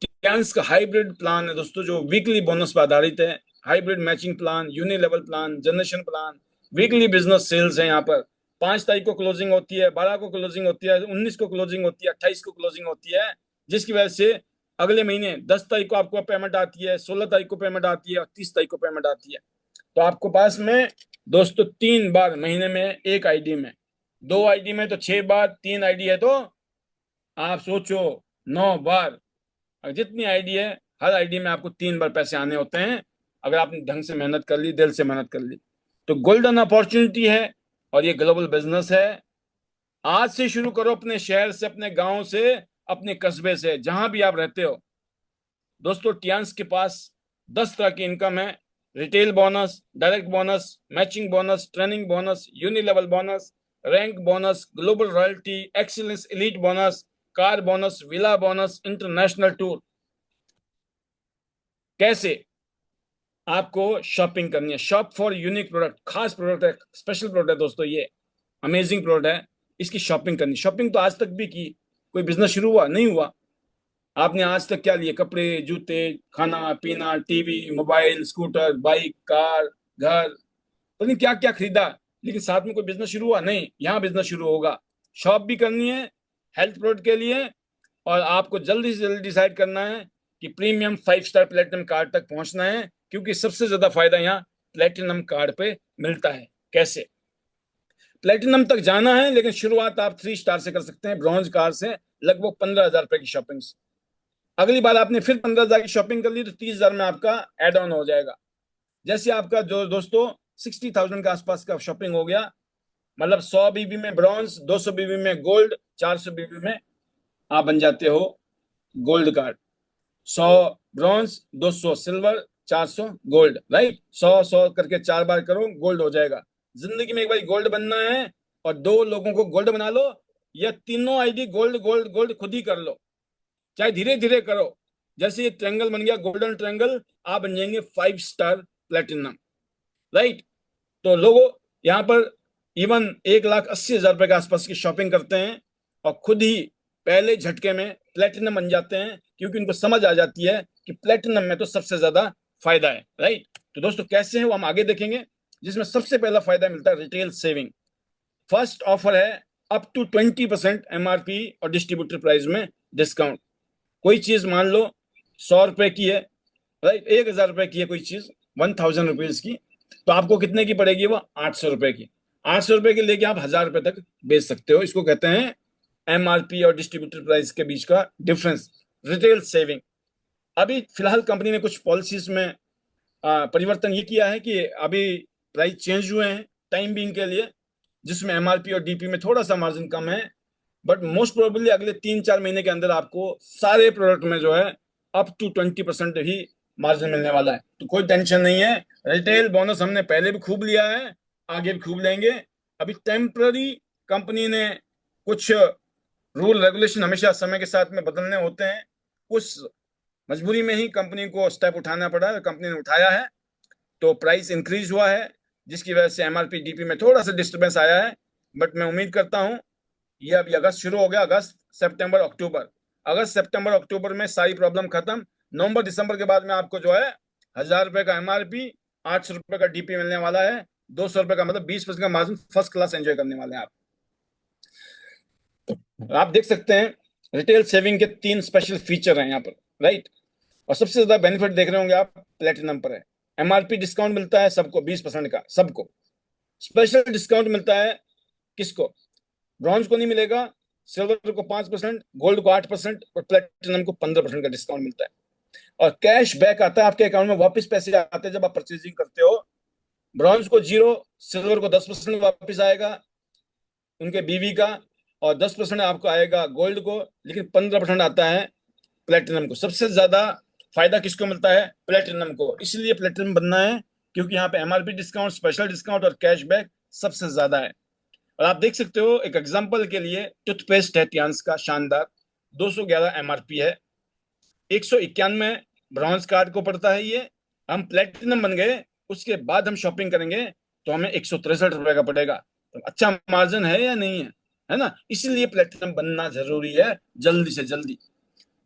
टियांस का हाइब्रिड प्लान है दोस्तों, जो वीकली बोनस पर आधारित है। Hybrid matching plan, uni level plan, generation plan, weekly business sales है यहाँ पर। 5 तारीख को क्लोजिंग होती है, 12 को क्लोजिंग होती है, 19 को क्लोजिंग होती है, 28 को क्लोजिंग होती है, जिसकी वजह से अगले महीने 10 तारीख को आपको पेमेंट आती है, 16 तारीख को पेमेंट आती है, और 30 तारीख को पेमेंट आती है। तो आपको पास में दोस्तों 3 बार महीने में, एक आईडी में, 2 आईडी में तो 6 बार, 3 आईडी है तो आप सोचो 9 बार। और जितनी आईडी है, हर आईडी में आपको 3 बार पैसे आने होते हैं, अगर आपने ढंग से मेहनत कर ली, दिल से मेहनत कर ली। तो गोल्डन अपॉर्चुनिटी है, और ये ग्लोबल बिजनेस है। आज से शुरू करो, अपने शहर से, अपने गांव से, अपने कस्बे से, जहां भी आप रहते हो। दोस्तों टियांस के पास 10 तरह की इनकम है। Retail bonus, direct bonus, matching bonus, training bonus, uni level bonus, rank bonus, global royalty, excellence elite bonus, car bonus, villa bonus, international tour. कैसे आपको शॉपिंग करनी है? शॉप फॉर यूनिक प्रोडक्ट, खास product है, special product है दोस्तों, ये amazing product है, इसकी शॉपिंग करनी। शॉपिंग तो आज तक भी की, कोई बिजनेस शुरू हुआ नहीं हुआ? आपने आज तक क्या लिए? कपड़े, जूते, खाना पीना, TV, mobile, scooter, bike, car, घर, पता नहीं क्या क्या खरीदा, लेकिन साथ में कोई बिजनेस शुरू हुआ नहीं। यहाँ बिजनेस शुरू होगा। शॉप भी करनी है हेल्थ प्रोडक्ट के लिए, और आपको जल्दी से जल्दी डिसाइड करना है कि प्रीमियम 5 स्टार प्लेटिनम कार्ड तक पहुंचना है, क्योंकि सबसे ज्यादा फायदा यहाँ प्लेटिनम कार्ड पे मिलता है। कैसे? प्लेटिनम तक जाना है, लेकिन शुरुआत आप 3 स्टार से कर सकते हैं, ब्रॉन्ज कार्ड से, लगभग 15,000 रुपए की शॉपिंग। अगली बार आपने फिर 15,000 की शॉपिंग कर ली तो 30,000 में आपका एड ऑन हो जाएगा। जैसे आपका जो दोस्तों 60,000 के आसपास का शॉपिंग हो गया, मतलब 100 बीबी में ब्रॉन्ज, 200 बीबी में गोल्ड, 400 बीबी में आप बन जाते हो gold card. 100 bronze, 200 silver, 400 gold, right. 100 100 करके 4 बार करो, गोल्ड हो जाएगा। जिंदगी में एक बार गोल्ड बनना है, और 2 लोगों को गोल्ड बना लो, या तीनों आईडी गोल्ड गोल्ड गोल्ड खुद ही कर लो, चाहे धीरे धीरे करो। जैसे ये ट्रायंगल बन गया गोल्डन ट्रायंगल, आप बन जाएंगे 5 स्टार प्लेटिनम, राइट। तो लोगों यहाँ पर इवन 1,80,000 रुपए के आसपास की शॉपिंग करते हैं, और खुद ही पहले झटके में प्लेटिनम बन जाते हैं, क्योंकि उनको समझ आ जाती है कि प्लेटिनम में तो सबसे ज्यादा फायदा है, राइट। तो दोस्तों कैसे है वो हम आगे देखेंगे, जिसमें सबसे पहला फायदा मिलता है रिटेल सेविंग। फर्स्ट ऑफर है अप टू 20% एमआरपी और डिस्ट्रीब्यूटर प्राइस में डिस्काउंट। कोई चीज मान लो 100 रुपए की है, राइट, 1,000 रुपए की है कोई चीज, 1,000 रुपीज की, तो आपको कितने की पड़ेगी? वो 800 रुपए की। 800 रुपए की लेके आप 1,000 रुपए तक बेच सकते हो। इसको कहते हैं एमआरपी और डिस्ट्रीब्यूटर प्राइस के बीच का डिफरेंस, रिटेल सेविंग। अभी फिलहाल कंपनी ने कुछ पॉलिसीज में परिवर्तन ये किया है कि अभी प्राइस चेंज हुए हैं टाइम बीइंग के लिए, जिसमें एमआरपी और डीपी में थोड़ा सा मार्जिन कम है, बट मोस्ट प्रोबेबली अगले 3-4 महीने के अंदर आपको सारे प्रोडक्ट में जो है अप टू 20% ही मार्जिन मिलने वाला है, तो कोई टेंशन नहीं है। रिटेल बोनस हमने पहले भी खूब लिया है, आगे भी खूब लेंगे। अभी टेम्पररी कंपनी ने कुछ रूल रेगुलेशन हमेशा समय के साथ में बदलने होते हैं, उस मजबूरी में ही कंपनी को स्टेप उठाना पड़ा है, कंपनी ने उठाया है, तो प्राइस इंक्रीज हुआ है, जिसकी वजह से एमआरपी डीपी में थोड़ा सा डिस्टर्बेंस आया है। बट मैं उम्मीद करता हूं, ये अभी अगस्त शुरू हो गया, अगस्त सितंबर अक्टूबर, अगस्त सितंबर अक्टूबर में सारी प्रॉब्लम खत्म। नवंबर दिसंबर के बाद में आपको जो है 1,000 रुपए का एमआरपी, 800 रुपए का डीपी मिलने वाला है, 200 रुपए का, मतलब 20% का मार्जिन फर्स्ट क्लास एंजॉय करने वाले हैं आप। आप देख सकते हैं रिटेल सेविंग के 3 स्पेशल फीचर हैं यहाँ पर, राइट। और सबसे ज्यादा बेनिफिट देख रहे होंगे आप प्लेटिनम पर है। एमआरपी डिस्काउंट मिलता है सबको 20% का, सबको। स्पेशल डिस्काउंट मिलता है किसको? ब्रॉन्ज को नहीं मिलेगा, सिल्वर को 5%, गोल्ड को 8% और प्लेटिनम को 15% का डिस्काउंट मिलता है। और कैश बैक आता है आपके अकाउंट में, वापस पैसे आते हैं जब आप परचेजिंग करते हो। ब्रॉन्ज को 0, सिल्वर को 10% वापस आएगा उनके बीवी का, और 10% आपको आएगा गोल्ड को, लेकिन 15% आता है प्लेटिनम को। सबसे ज्यादा फायदा किसको मिलता है? प्लेटिनम को। इसलिए प्लेटिनम बनना है क्योंकि यहाँ पे एमआरपी डिस्काउंट, स्पेशल डिस्काउंट और कैशबैक सबसे ज्यादा है। और आप देख सकते हो, एक एग्जांपल के लिए, टूथपेस्ट है टियान्स का शानदार, 211 एमआरपी है, 191 ब्रॉन्ज कार्ड को पड़ता है ये। हम प्लेटिनम बन गए, उसके बाद हम शॉपिंग करेंगे तो हमें 163 रुपए का पड़ेगा। तो अच्छा मार्जिन है या नहीं है ना? इसीलिए प्लेटिनम बनना जरूरी है, जल्दी से जल्दी।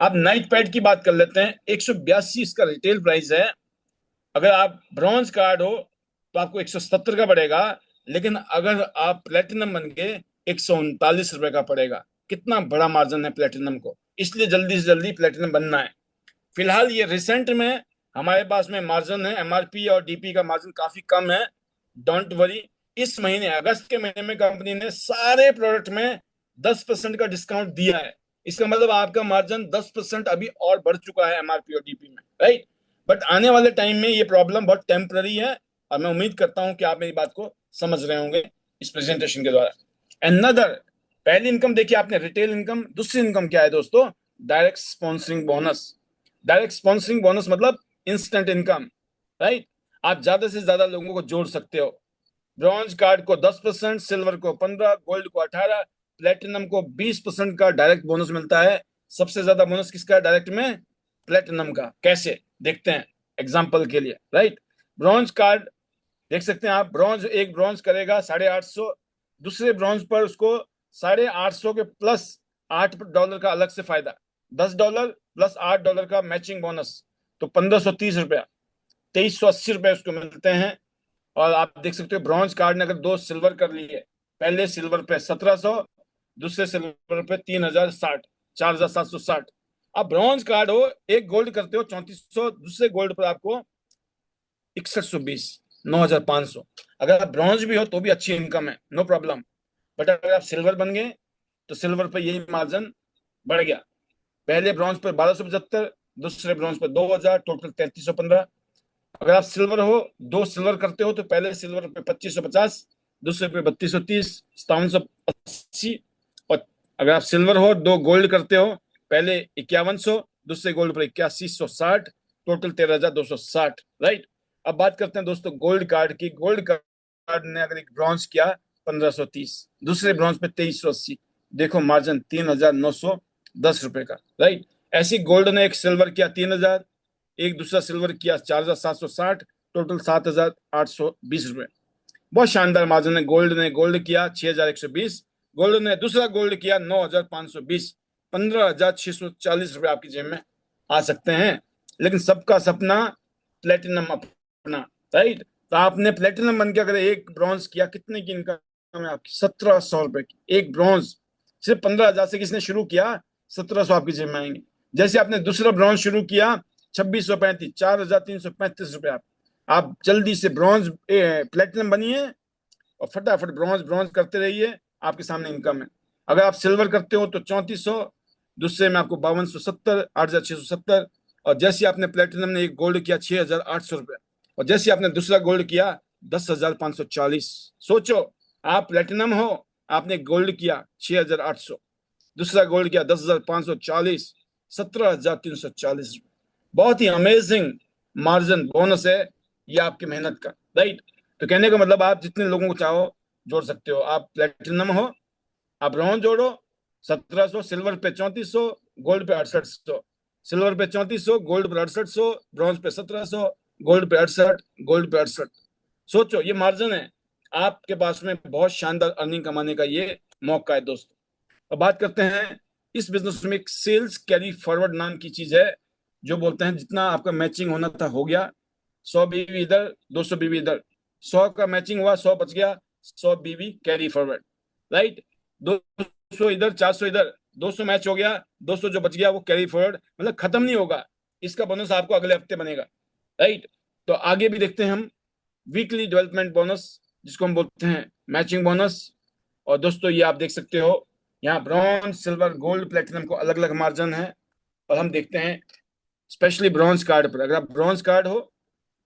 अब नाइट पैड की बात कर लेते हैं, 182 इसका रिटेल प्राइस है। अगर आप ब्रॉन्ज कार्ड हो तो आपको 170 का पड़ेगा, लेकिन अगर आप प्लेटिनम बन गए 139 रुपए का पड़ेगा। कितना बड़ा मार्जिन है प्लेटिनम को, इसलिए जल्दी से जल्दी प्लेटिनम बनना है। फिलहाल ये रिसेंट में हमारे पास में मार्जिन है, एमआरपी और डीपी का मार्जिन काफी कम है, डोंट वरी। इस महीने अगस्त के महीने में कंपनी ने सारे प्रोडक्ट में 10% का डिस्काउंट दिया है। इसका मतलब आपका मार्जिन 10% अभी और बढ़ चुका है एमआरपी और डीपी में, राइट। बट आने वाले टाइम में ये प्रॉब्लम बहुत टेम्पररी है, और मैं उम्मीद करता हूं कि आप मेरी बात को समझ रहे होंगे इस प्रेजेंटेशन के द्वारा। अनदर, पहली इनकम देखिए आपने, रिटेल इनकम। दूसरी इनकम क्या है दोस्तों? Direct sponsoring bonus. Direct sponsoring bonus मतलब इंस्टेंट इनकम, राइट। आप ज्यादा से ज्यादा लोगों को जोड़ सकते हो। ब्रॉन्ज कार्ड को 10%, सिल्वर को 15%, गोल्ड को 18%, प्लेटिनम को 20% का डायरेक्ट बोनस मिलता है। सबसे ज्यादा बोनस किसका है डायरेक्ट में? प्लेटिनम का। कैसे? देखते हैं एग्जाम्पल के लिए, राइट। ब्रॉन्ज कार्ड देख सकते हैं आप, ब्रॉन्ज, एक ब्रॉन्ज करेगा 850, दूसरे ब्रॉन्ज पर उसको 850 के प्लस $8 का अलग से फायदा, $10 प्लस $8 का मैचिंग बोनस, तो 1530 रुपया, 2380 रुपए उसको मिलते हैं। और आप देख सकते हो ब्रॉन्ज कार्ड ने अगर 2 सिल्वर कर लिए, पहले सिल्वर पे 1700, दूसरे सिल्वर पे 3060, 4760। अब ब्रॉन्ज कार्ड हो, एक गोल्ड करते हो 3400, दूसरे गोल्ड पर आपको 6120, 9500। अगर आप ब्रॉन्ज भी हो तो भी अच्छी इनकम है, नो प्रॉब्लम। बट अगर आप सिल्वर बन गए तो सिल्वर पे यही मार्जिन बढ़ गया। पहले ब्रॉन्ज पर 1275, दूसरे ब्रॉन्ज पर 2000, टोटल 3315। अगर आप सिल्वर हो, 2 सिल्वर करते हो तो पहले सिल्वर पे 2550, दूसरे पे 3230, 5780। और अगर आप सिल्वर हो, 2 गोल्ड करते हो, पहले 5100, दूसरे गोल्ड पर 8160, टोटल 13260, राइट। अब बात करते हैं दोस्तों गोल्ड कार्ड की। गोल्ड कार्ड ने अगर एक ब्रॉन्ज किया 1530, दूसरे ब्रॉन्ज पे 2380, देखो मार्जिन 3910 रुपए का, राइट। ऐसी गोल्ड ने एक सिल्वर किया 3000, एक दूसरा सिल्वर किया 4760, टोटल 7820 रुपए। बहुत शानदार मार्जिन है। गोल्ड ने गोल्ड किया 6120, गोल्ड ने दूसरा गोल्ड किया 9520, 15640 रुपए आपकी जेब में आ सकते हैं। लेकिन सबका सपना प्लेटिनम अपना, राइट। तो आपने प्लेटिनम बन के अगर एक ब्रॉन्ज किया, कितने की इनकम है आपकी? 1700 रुपए की एक ब्रॉन्ज। सिर्फ 15,000 से किसने शुरू किया, 1700 आपकी जेब में आएंगे। जैसे आपने दूसरा ब्रॉन्ज शुरू किया 2635, 4335 रुपए। आप जल्दी से ब्रॉन्ज प्लेटिनम बनिए और फटाफट ब्रॉन्ज ब्रॉन्ज करते रहिए, आपके सामने इनकम है। अगर आप सिल्वर करते हो तो 3400, दूसरे में आपको 5270, 8670। और जैसे आपने प्लेटिनम ने एक गोल्ड किया 6800 रुपए, और जैसे आपने दूसरा गोल्ड किया 10,540। सोचो, आप प्लेटिनम हो, आपने गोल्ड किया 6800, दूसरा गोल्ड किया 10,540, 17,340 रुपए। बहुत ही अमेजिंग मार्जिन बोनस है, ये आपकी मेहनत का, राइट। तो कहने का मतलब आप जितने लोगों को चाहो जोड़ सकते हो। आप प्लेटिनम हो, आप ब्रॉन्ज जोड़ो 1700, सिल्वर पे 3400, गोल्ड पे 6800, सिल्वर पे 3400, गोल्ड पे 6800, ब्रॉन्ज पे 1700, गोल्ड पे 68, गोल्ड पे 68। सोचो ये मार्जिन है, आपके पास में बहुत शानदार अर्निंग कमाने का ये मौका है दोस्तों। अब बात करते हैं, इस बिजनेस में एक सेल्स कैरी फॉरवर्ड नाम की चीज है, जो बोलते हैं जितना आपका मैचिंग होना था हो गया, 100 बीवी इधर 200 बीवी इधर, 100 का मैचिंग हुआ, 100 बच गया, 100 बीवी कैरी फॉरवर्ड, राइट। 200 इधर 400 इधर, 200 मैच हो गया, 200 जो बच गया वो कैरी फॉरवर्ड, मतलब खत्म नहीं होगा, इसका बोनस आपको अगले हफ्ते बनेगा, राइट। तो आगे भी देखते हैं हम, वीकली डेवलपमेंट बोनस जिसको हम बोलते हैं मैचिंग बोनस। और दोस्तों ये आप देख सकते हो, यहाँ ब्रॉन्ज सिल्वर गोल्ड प्लेटिनम को अलग अलग मार्जिन है। और हम देखते हैं स्पेशली ब्रॉन्ज कार्ड पर, अगर आप ब्रॉन्ज कार्ड हो,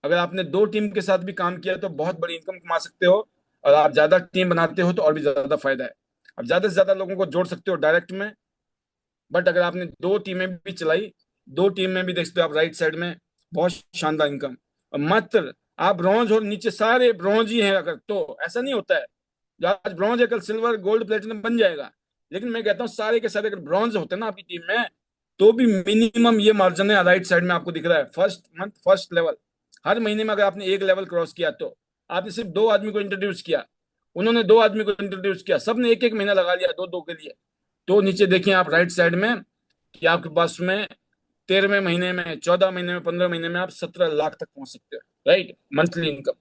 अगर आपने 2 टीम के साथ भी काम किया तो बहुत बड़ी इनकम कमा सकते हो, और आप ज्यादा टीम बनाते हो तो और भी ज्यादा फायदा है। आप ज्यादा से ज्यादा लोगों को जोड़ सकते हो डायरेक्ट में, बट अगर आपने 2 टीमें भी चलाई, 2 टीम में भी देख सकते हो आप राइट साइड में, बहुत शानदार इनकम। और मात्र आप ब्रॉन्ज और नीचे सारे ब्रॉन्ज ही हैं अगर, तो ऐसा नहीं होता है जो आज ब्रॉन्ज है कल सिल्वर गोल्ड प्लेटिनम बन जाएगा। लेकिन मैं कहता हूँ सारे के सारे अगर ब्रॉन्ज होते हैं ना आपकी टीम में, तो भी मिनिमम ये मार्जिन है, राइट साइड में आपको दिख रहा है, फर्स्ट मंथ फर्स्ट लेवल। हर महीने में अगर आपने एक लेवल क्रॉस किया, तो आपने सिर्फ 2 आदमी को इंट्रोड्यूस किया, उन्होंने 2 आदमी को इंट्रोड्यूस किया, सबने एक एक महीना लगा लिया दो दो के लिए, तो नीचे देखिए आप राइट साइड में कि आपके पास में 13वें महीने में, 14 महीने में, 15 महीने में आप 17 लाख तक पहुंच सकते हो, राइट, मंथली इनकम।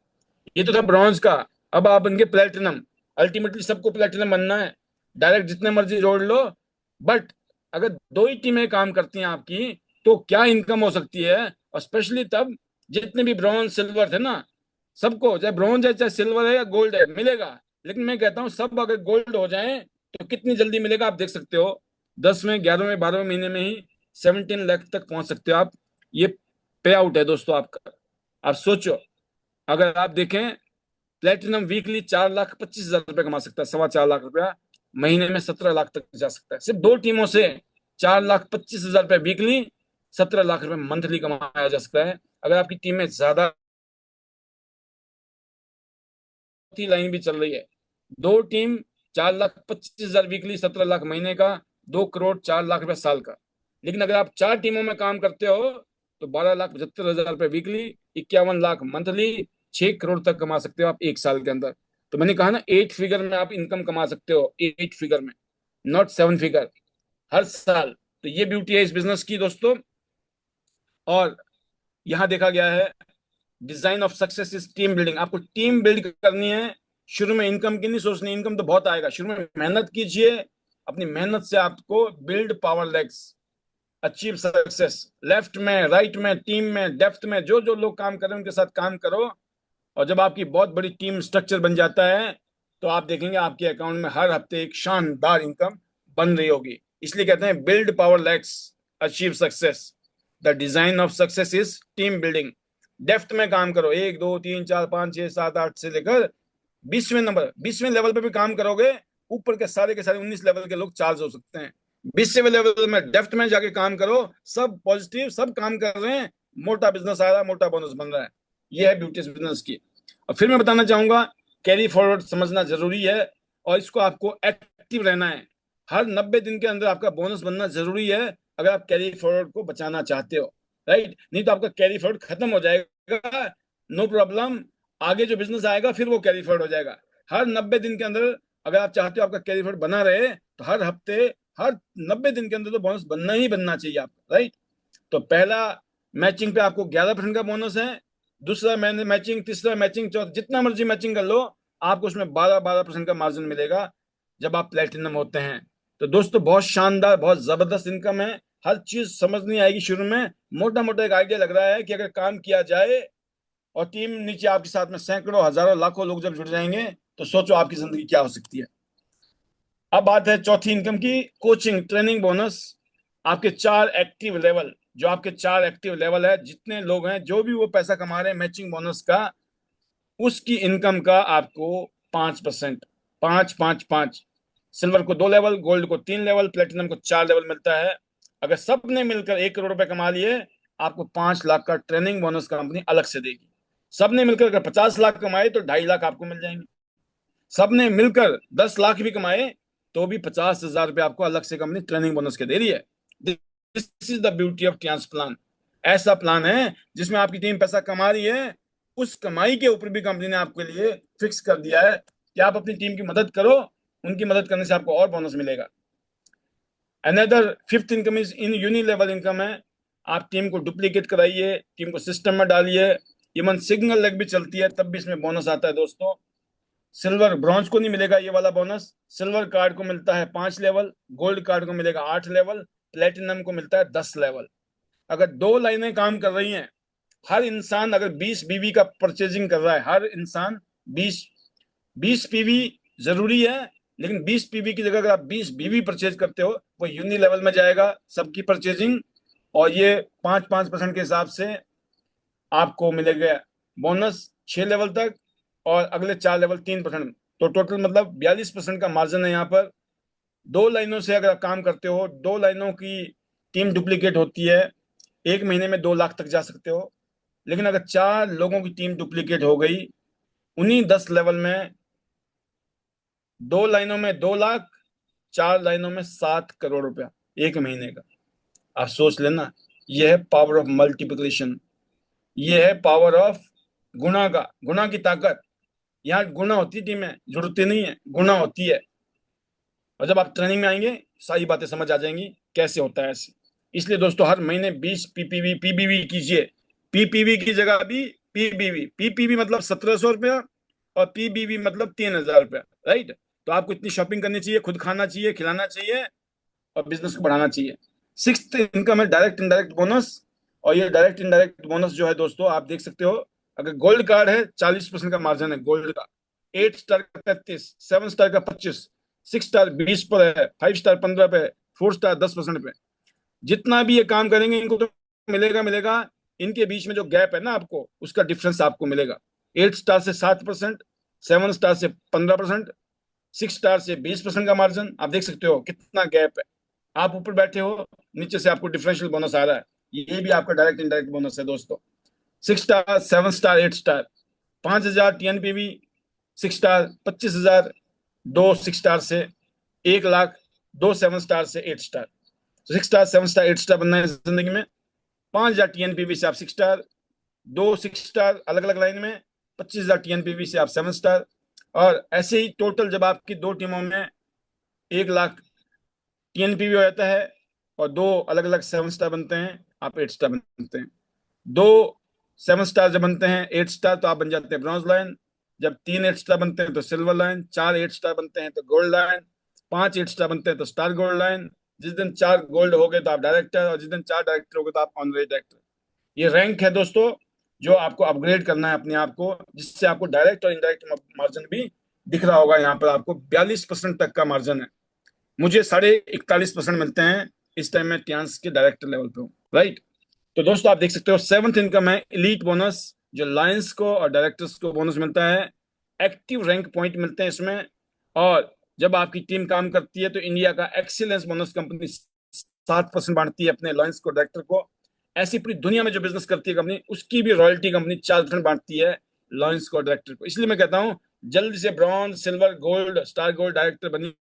ये तो था ब्रॉन्ज का। अब आप बन गए प्लेटिनम। अल्टीमेटली सबको प्लेटिनम बनना है, डायरेक्ट जितने मर्जी जोड़ लो। बट अगर 2 ही टीमें काम करती हैं आपकी, तो क्या इनकम हो सकती है, और स्पेशली तब जितने भी ब्रॉन्ज सिल्वर थे ना, सबको चाहे ब्रॉन्ज है चाहे सिल्वर है या गोल्ड है मिलेगा। लेकिन मैं कहता हूँ सब अगर गोल्ड हो जाए तो कितनी जल्दी मिलेगा आप देख सकते हो, 10वें 11वें 12वें महीने में ही 17 लाख तक पहुंच सकते हो आप। ये पे आउट है दोस्तों आपका। आप सोचो, अगर आप देखें, प्लेटिनम वीकली 4,25,000 रुपये कमा सकता है, 4.25 लाख रुपया, महीने में 17 लाख तक जा सकता है, सिर्फ 2 टीमों से 4,25,000 रुपये वीकली, 17 लाख रुपए मंथली कमाया जा सकता है। अगर आपकी टीम में ज्यादा लाइन भी चल रही है, 2 टीम 4,25,000 वीकली, 17 लाख महीने का, 2,04,00,000 रुपये साल का। लेकिन अगर आप 4 टीमों में काम करते हो तो 12,75,000 रुपये वीकली, 51 लाख मंथली, 6 करोड़ तक कमा सकते हो आप एक साल के अंदर। तो मैंने कहा ना 8 फिगर में आप इनकम कमा सकते हो, 8 फिगर में, नॉट 7 फिगर, हर साल। तो ये ब्यूटी है इस बिजनेस की दोस्तों। और यहाँ देखा गया है, design of success is team building. आपको टीम बिल्ड करनी है, शुरू में इनकम की नहीं सोचनी, इनकम तो बहुत आएगा, शुरू में मेहनत कीजिए, अपनी मेहनत से आपको build power legs, achieve success. Left में राइट में टीम में डेप्थ में जो जो लोग काम कर रहे हैं उनके साथ काम करो, और जब आपकी बहुत बड़ी टीम स्ट्रक्चर बन जाता है, तो आप देखेंगे आपके अकाउंट में हर हफ्ते एक शानदार इनकम बन रही होगी। इसलिए कहते हैं build power legs, achieve success. The design of success is team building. Depth में काम करो, 1 2 3 4 5 6 7 8 से लेकर 20वें नंबर 20वें लेवल पे भी काम करोगे, ऊपर के सारे 19 लेवल के लोग चार्ज हो सकते हैं। 20वें लेवल में डेफ्थ में जाके काम करो, सब पॉजिटिव, सब काम कर रहे हैं, मोटा बिजनेस आ रहा है, मोटा बोनस बन रहा है। ये है ब्यूटी बिजनेस की। और फिर मैं बताना चाहूंगा, कैरी फॉरवर्ड समझना जरूरी है, और इसको आपको एक्टिव रहना है। हर 90 दिन के अंदर आपका बोनस बनना जरूरी है, अगर आप कैरी फॉरवर्ड को बचाना चाहते हो, राइट। नहीं तो आपका कैरी फॉरवर्ड खत्म हो जाएगा, नो प्रॉब्लम, आगे जो बिजनेस आएगा फिर वो कैरी फॉरवर्ड हो जाएगा। हर 90 दिन के अंदर अगर आप चाहते हो आपका कैरी फॉरवर्ड बना रहे, तो हर हफ्ते, हर 90 दिन के अंदर तो बोनस बनना ही बनना चाहिए आपका, राइट। तो पहला मैचिंग पे आपको 11% का बोनस है, दूसरा मैचिंग, तीसरा मैचिंग, चौथा, जितना मर्जी मैचिंग कर लो, आपको उसमें 12% का मार्जिन मिलेगा जब आप प्लेटिनम होते हैं। तो दोस्तों बहुत शानदार, बहुत जबरदस्त इनकम है। हर चीज समझ नहीं आएगी शुरू में, मोटा मोटा एक आइडिया लग रहा है कि अगर काम किया जाए और टीम नीचे आपके साथ में सैकड़ों हजारों लाखों लोग जब जुड़ जाएंगे, तो सोचो आपकी जिंदगी क्या हो सकती है। अब बात है चौथी इनकम की, कोचिंग ट्रेनिंग बोनस। आपके 4 एक्टिव लेवल, जो आपके 4 एक्टिव लेवल है, जितने लोग हैं जो भी वो पैसा कमा रहे हैं मैचिंग बोनस का, उसकी इनकम का आपको 5%, 5 5 5, सिल्वर को 2 लेवल, गोल्ड को 3 लेवल, प्लेटिनम को 4 लेवल मिलता है। अगर सब ने मिलकर 1 करोड़ रुपए कमा लिए, आपको 5 लाख का ट्रेनिंग बोनस कंपनी अलग से देगी। सबने मिलकर अगर 50 लाख कमाए तो 2.5 लाख आपको मिल जाएंगे। सबने मिलकर 10 लाख भी कमाए तो भी 50,000 रुपये आपको अलग से कंपनी ट्रेनिंग बोनस के दे रही है। This is the beauty of Tiens plan. ऐसा प्लान है जिसमें आपकी टीम पैसा कमा रही है, उस कमाई के ऊपर भी कंपनी ने आपके लिए फिक्स कर दिया है कि आप अपनी टीम की मदद करो, उनकी मदद करने से आपको और बोनस मिलेगा। Another fifth income is in unilevel income है। आप टीम को डुप्लीकेट कराइए, टीम को सिस्टम में डालिए, इवन सिग्नल लेग भी चलती है तब भी इसमें बोनस आता है दोस्तों। सिल्वर ब्रॉन्ज को नहीं मिलेगा ये वाला बोनस। सिल्वर कार्ड को मिलता है 5 लेवल, गोल्ड कार्ड को मिलेगा 8 लेवल, प्लेटिनम को मिलता है 10 लेवल। अगर 2 लाइनें काम कर रही हैं, हर इंसान अगर 20 बीवी का परचेजिंग कर रहा है, हर इंसान 20 पीवी जरूरी है, लेकिन 20 पीवी की जगह अगर आप 20 बीवी परचेज करते हो वो यूनि लेवल में जाएगा सबकी परचेजिंग, और ये 5-5% के हिसाब से आपको मिलेगा बोनस 6 लेवल तक, और अगले 4 लेवल 3%। तो टोटल मतलब 42% का मार्जिन है यहाँ पर। 2 लाइनों से अगर आप काम करते हो, 2 लाइनों की टीम डुप्लीकेट होती है, 1 महीने में 2 लाख तक जा सकते हो। लेकिन अगर 4 लोगों की टीम डुप्लीकेट हो गई उन्हीं 10 लेवल में, 2 लाइनों में 2 लाख, 4 लाइनों में 7 करोड़ रुपया 1 महीने का। आप सोच लेना, यह है पावर ऑफ मल्टीप्लिकेशन, यह है पावर ऑफ गुणा का, गुणा की ताकत। यहाँ गुणा होती है टीमें, जुड़ती नहीं है, गुणा होती है। और जब आप ट्रेनिंग में आएंगे सारी बातें समझ आ जाएंगी कैसे होता है ऐसे। इसलिए दोस्तों हर महीने 20 पीबीवी कीजिए। पीपीवी की जगह भी पीबीवी। पीपीवी मतलब 1,700 रुपया और पीबीवी मतलब 3,000 रुपया, राइट। तो आपको इतनी शॉपिंग करनी चाहिए, खुद खाना चाहिए, खिलाना चाहिए और बिजनेस को बढ़ाना चाहिए। सिक्स्थ इनकम है डायरेक्ट इनडायरेक्ट बोनस। और ये डायरेक्ट इनडायरेक्ट बोनस जो है दोस्तों आप देख सकते हो, अगर गोल्ड कार्ड है 40% का मार्जिन है गोल्ड का, 8 स्टार का 33, 7 स्टार का 25, 6 स्टार 20 पर है, 5 स्टार 15 पे, 4 स्टार 10% पे। जितना भी ये काम करेंगे इनको तो मिलेगा मिलेगा। इनके बीच में जो गैप है ना आपको, उसका डिफरेंस आपको मिलेगा। 8 स्टार से 7%, 7 स्टार से 15%, 6 स्टार से 20% का मार्जिन। आप देख सकते हो कितना गैप है। आप ऊपर बैठे हो, नीचे से आपको डिफरेंशियल बोनस आ रहा है, ये भी आपका डायरेक्ट इनडायरेक्ट बोनस है दोस्तों। 6 star, 7 star, 8 star 5,000 टीएनपीवी, 6 star 25,000, 2 6 star से 1 लाख, 2 7 स्टार से 8 स्टार। 6 स्टार, 7 स्टार, 8 स्टार बनना है जिंदगी में। 5,000 टीएनपीवी से आप 6 स्टार, 2 6 स्टार अलग अलग लाइन में, 25,000 टीएनपीवी से आप 7 स्टार। और ऐसे ही टोटल जब आपकी 2 टीमों में 1 लाख टीएनपीवी हो जाता है और 2 अलग अलग 7 स्टार बनते हैं, आप 8 स्टार बनते हैं। 2 7 स्टार जब बनते हैं 8 स्टार तो आप बन जाते हैं ब्रॉन्ज लाइन। जब 3 8 स्टार बनते हैं तो सिल्वर लाइन, 4 8 स्टार बनते हैं तो गोल्ड लाइन, 5 8 स्टार बनते हैं तो स्टार गोल्ड लाइन। जिस दिन 4 गोल्ड हो गए तो आप डायरेक्टर, और जिस दिन 4 डायरेक्टर हो गए तो आप ऑनरेरी डायरेक्टर। ये रैंक है दोस्तों जो आपको अपग्रेड करना है अपने आप को, जिससे आपको डायरेक्ट और इनडायरेक्ट मार्जिन भी दिख रहा होगा। यहाँ पर आपको 42% तक का मार्जिन है। मुझे 41.5% मिलते हैं इस टाइम मैं टियांस के डायरेक्टर लेवल पे हूँ, राइट। तो दोस्तों आप देख सकते हो सेवंथ इनकम है एलीट बोनस, जो लायंस को और डायरेक्टर्स को बोनस मिलता है। एक्टिव रैंक पॉइंट मिलते हैं इसमें। और जब आपकी टीम काम करती है तो इंडिया का एक्सीलेंस बोनस कंपनी 7% बांटती है अपने लायंस को, डायरेक्टर को। ऐसी पूरी दुनिया में जो बिजनेस करती है कंपनी, उसकी भी रॉयल्टी कंपनी 4% बांटती है लायंस को, डायरेक्टर को। इसलिए मैं कहता हूँ जल्दी से bronze, silver, gold, star gold director बनी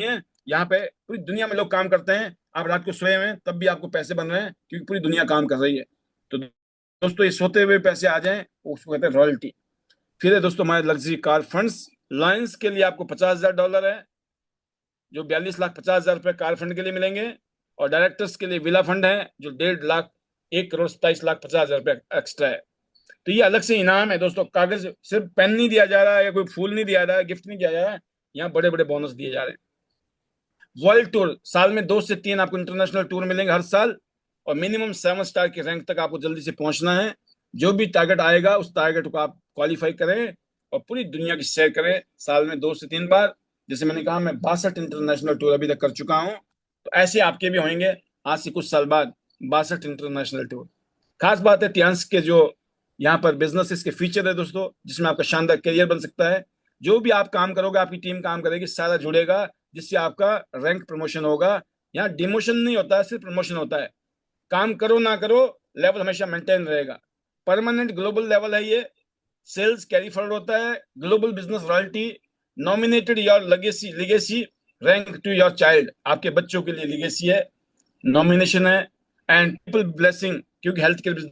है। यहाँ पे पूरी दुनिया में लोग काम करते हैं, आप रात को सोए हुए हैं तब भी आपको पैसे बन रहे हैं क्योंकि पूरी दुनिया काम कर रही है। तो दोस्तों ये सोते हुए पैसे आ जाएं उसको कहते हैं रॉयल्टी। फिर है दोस्तों हमारे लग्जरी कार फंड्स। लायंस के लिए आपको $50,000 है, जो 42,50,000 रुपए कार फंड के लिए मिलेंगे। और डायरेक्टर्स के लिए विला फंड है जो 1.5 लाख, 1,27,50,000 रुपए एक्स्ट्रा है। तो ये अलग से इनाम है दोस्तों। कागज सिर्फ पेन नहीं दिया जा रहा है या कोई फूल नहीं दिया जा रहा है, गिफ्ट नहीं दिया जा रहा है, यहाँ बड़े बड़े बोनस दिए जा रहे हैं। वर्ल्ड टूर, साल में 2 से 3 आपको इंटरनेशनल टूर मिलेंगे हर साल। और मिनिमम 7 स्टार की रैंक तक आपको जल्दी से पहुंचना है। जो भी टारगेट आएगा उस टारगेट को आप क्वालिफाई करें और पूरी दुनिया की सैर करें साल में 2 से 3 बार। जैसे मैंने कहा मैं 62 इंटरनेशनल टूर अभी तक कर चुका हूं, तो ऐसे आपके भी होंगे आज से कुछ साल बाद 62 इंटरनेशनल टूर। खास बात है टियांस के जो यहाँ पर बिजनेस के फीचर है दोस्तों, जिसमें आपका शानदार करियर बन सकता है। जो भी आप काम करोगे, आपकी टीम काम करेगी, सारा जुड़ेगा, जिससे आपका रैंक प्रमोशन होगा। यहाँ डिमोशन नहीं होता है, सिर्फ प्रमोशन होता है। काम करो ना करो, लेवल हमेशा मेंटेन रहेगा। परमानेंट ग्लोबल लेवल है ये। सेल्स कैरी फॉरवर्ड होता है, global business royalty, nominated your legacy legacy rank to your child, आपके बच्चों के लिए लेगेसी है, नॉमिनेशन है, एंड पीपल ब्लेसिंग, क्योंकि हेल्थ केयर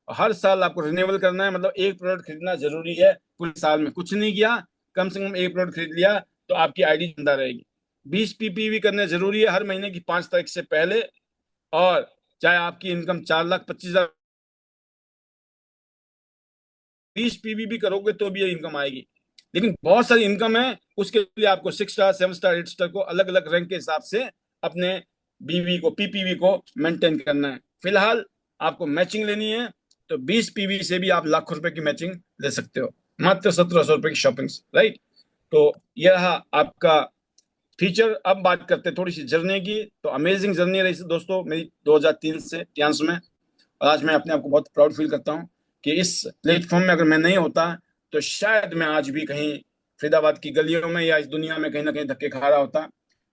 हर साल आपको रिन्यूअल करना है, मतलब एक प्रोडक्ट खरीदना जरूरी है। पूरे साल में कुछ नहीं किया, कम से कम एक प्रोडक्ट खरीद लिया तो आपकी आईडी जिंदा रहेगी। 20 पीपीवी करने जरूरी है हर महीने की 5 तारीख से पहले। और चाहे आपकी इनकम 4,25,000, 20 पीवी भी करोगे तो भी ये इनकम आएगी। लेकिन बहुत सारी इनकम है, उसके लिए आपको 6 स्टार, 7 स्टार, 8 स्टार को अलग अलग रैंक के हिसाब से अपने बीवी को, पीपीवी को मेंटेन करना है। फिलहाल आपको मैचिंग लेनी है तो 20 पीवी से भी आप लाखों रुपए की मैचिंग ले सकते हो, मात्र 1,700 रुपए की शॉपिंग, राइट। तो यह रहा आपका फीचर। अब बात करते हैं थोड़ी सी जर्नी की। तो अमेजिंग जर्नी रही दोस्तों मेरी 2003 से टियान्स में, और आज मैं अपने आप को बहुत प्राउड फील करता हूँ कि इस प्लेटफॉर्म में अगर मैं नहीं होता तो शायद मैं आज भी कहीं फरीदाबाद की गलियों में या इस दुनिया में कहीं ना कहीं धक्के खा रहा होता।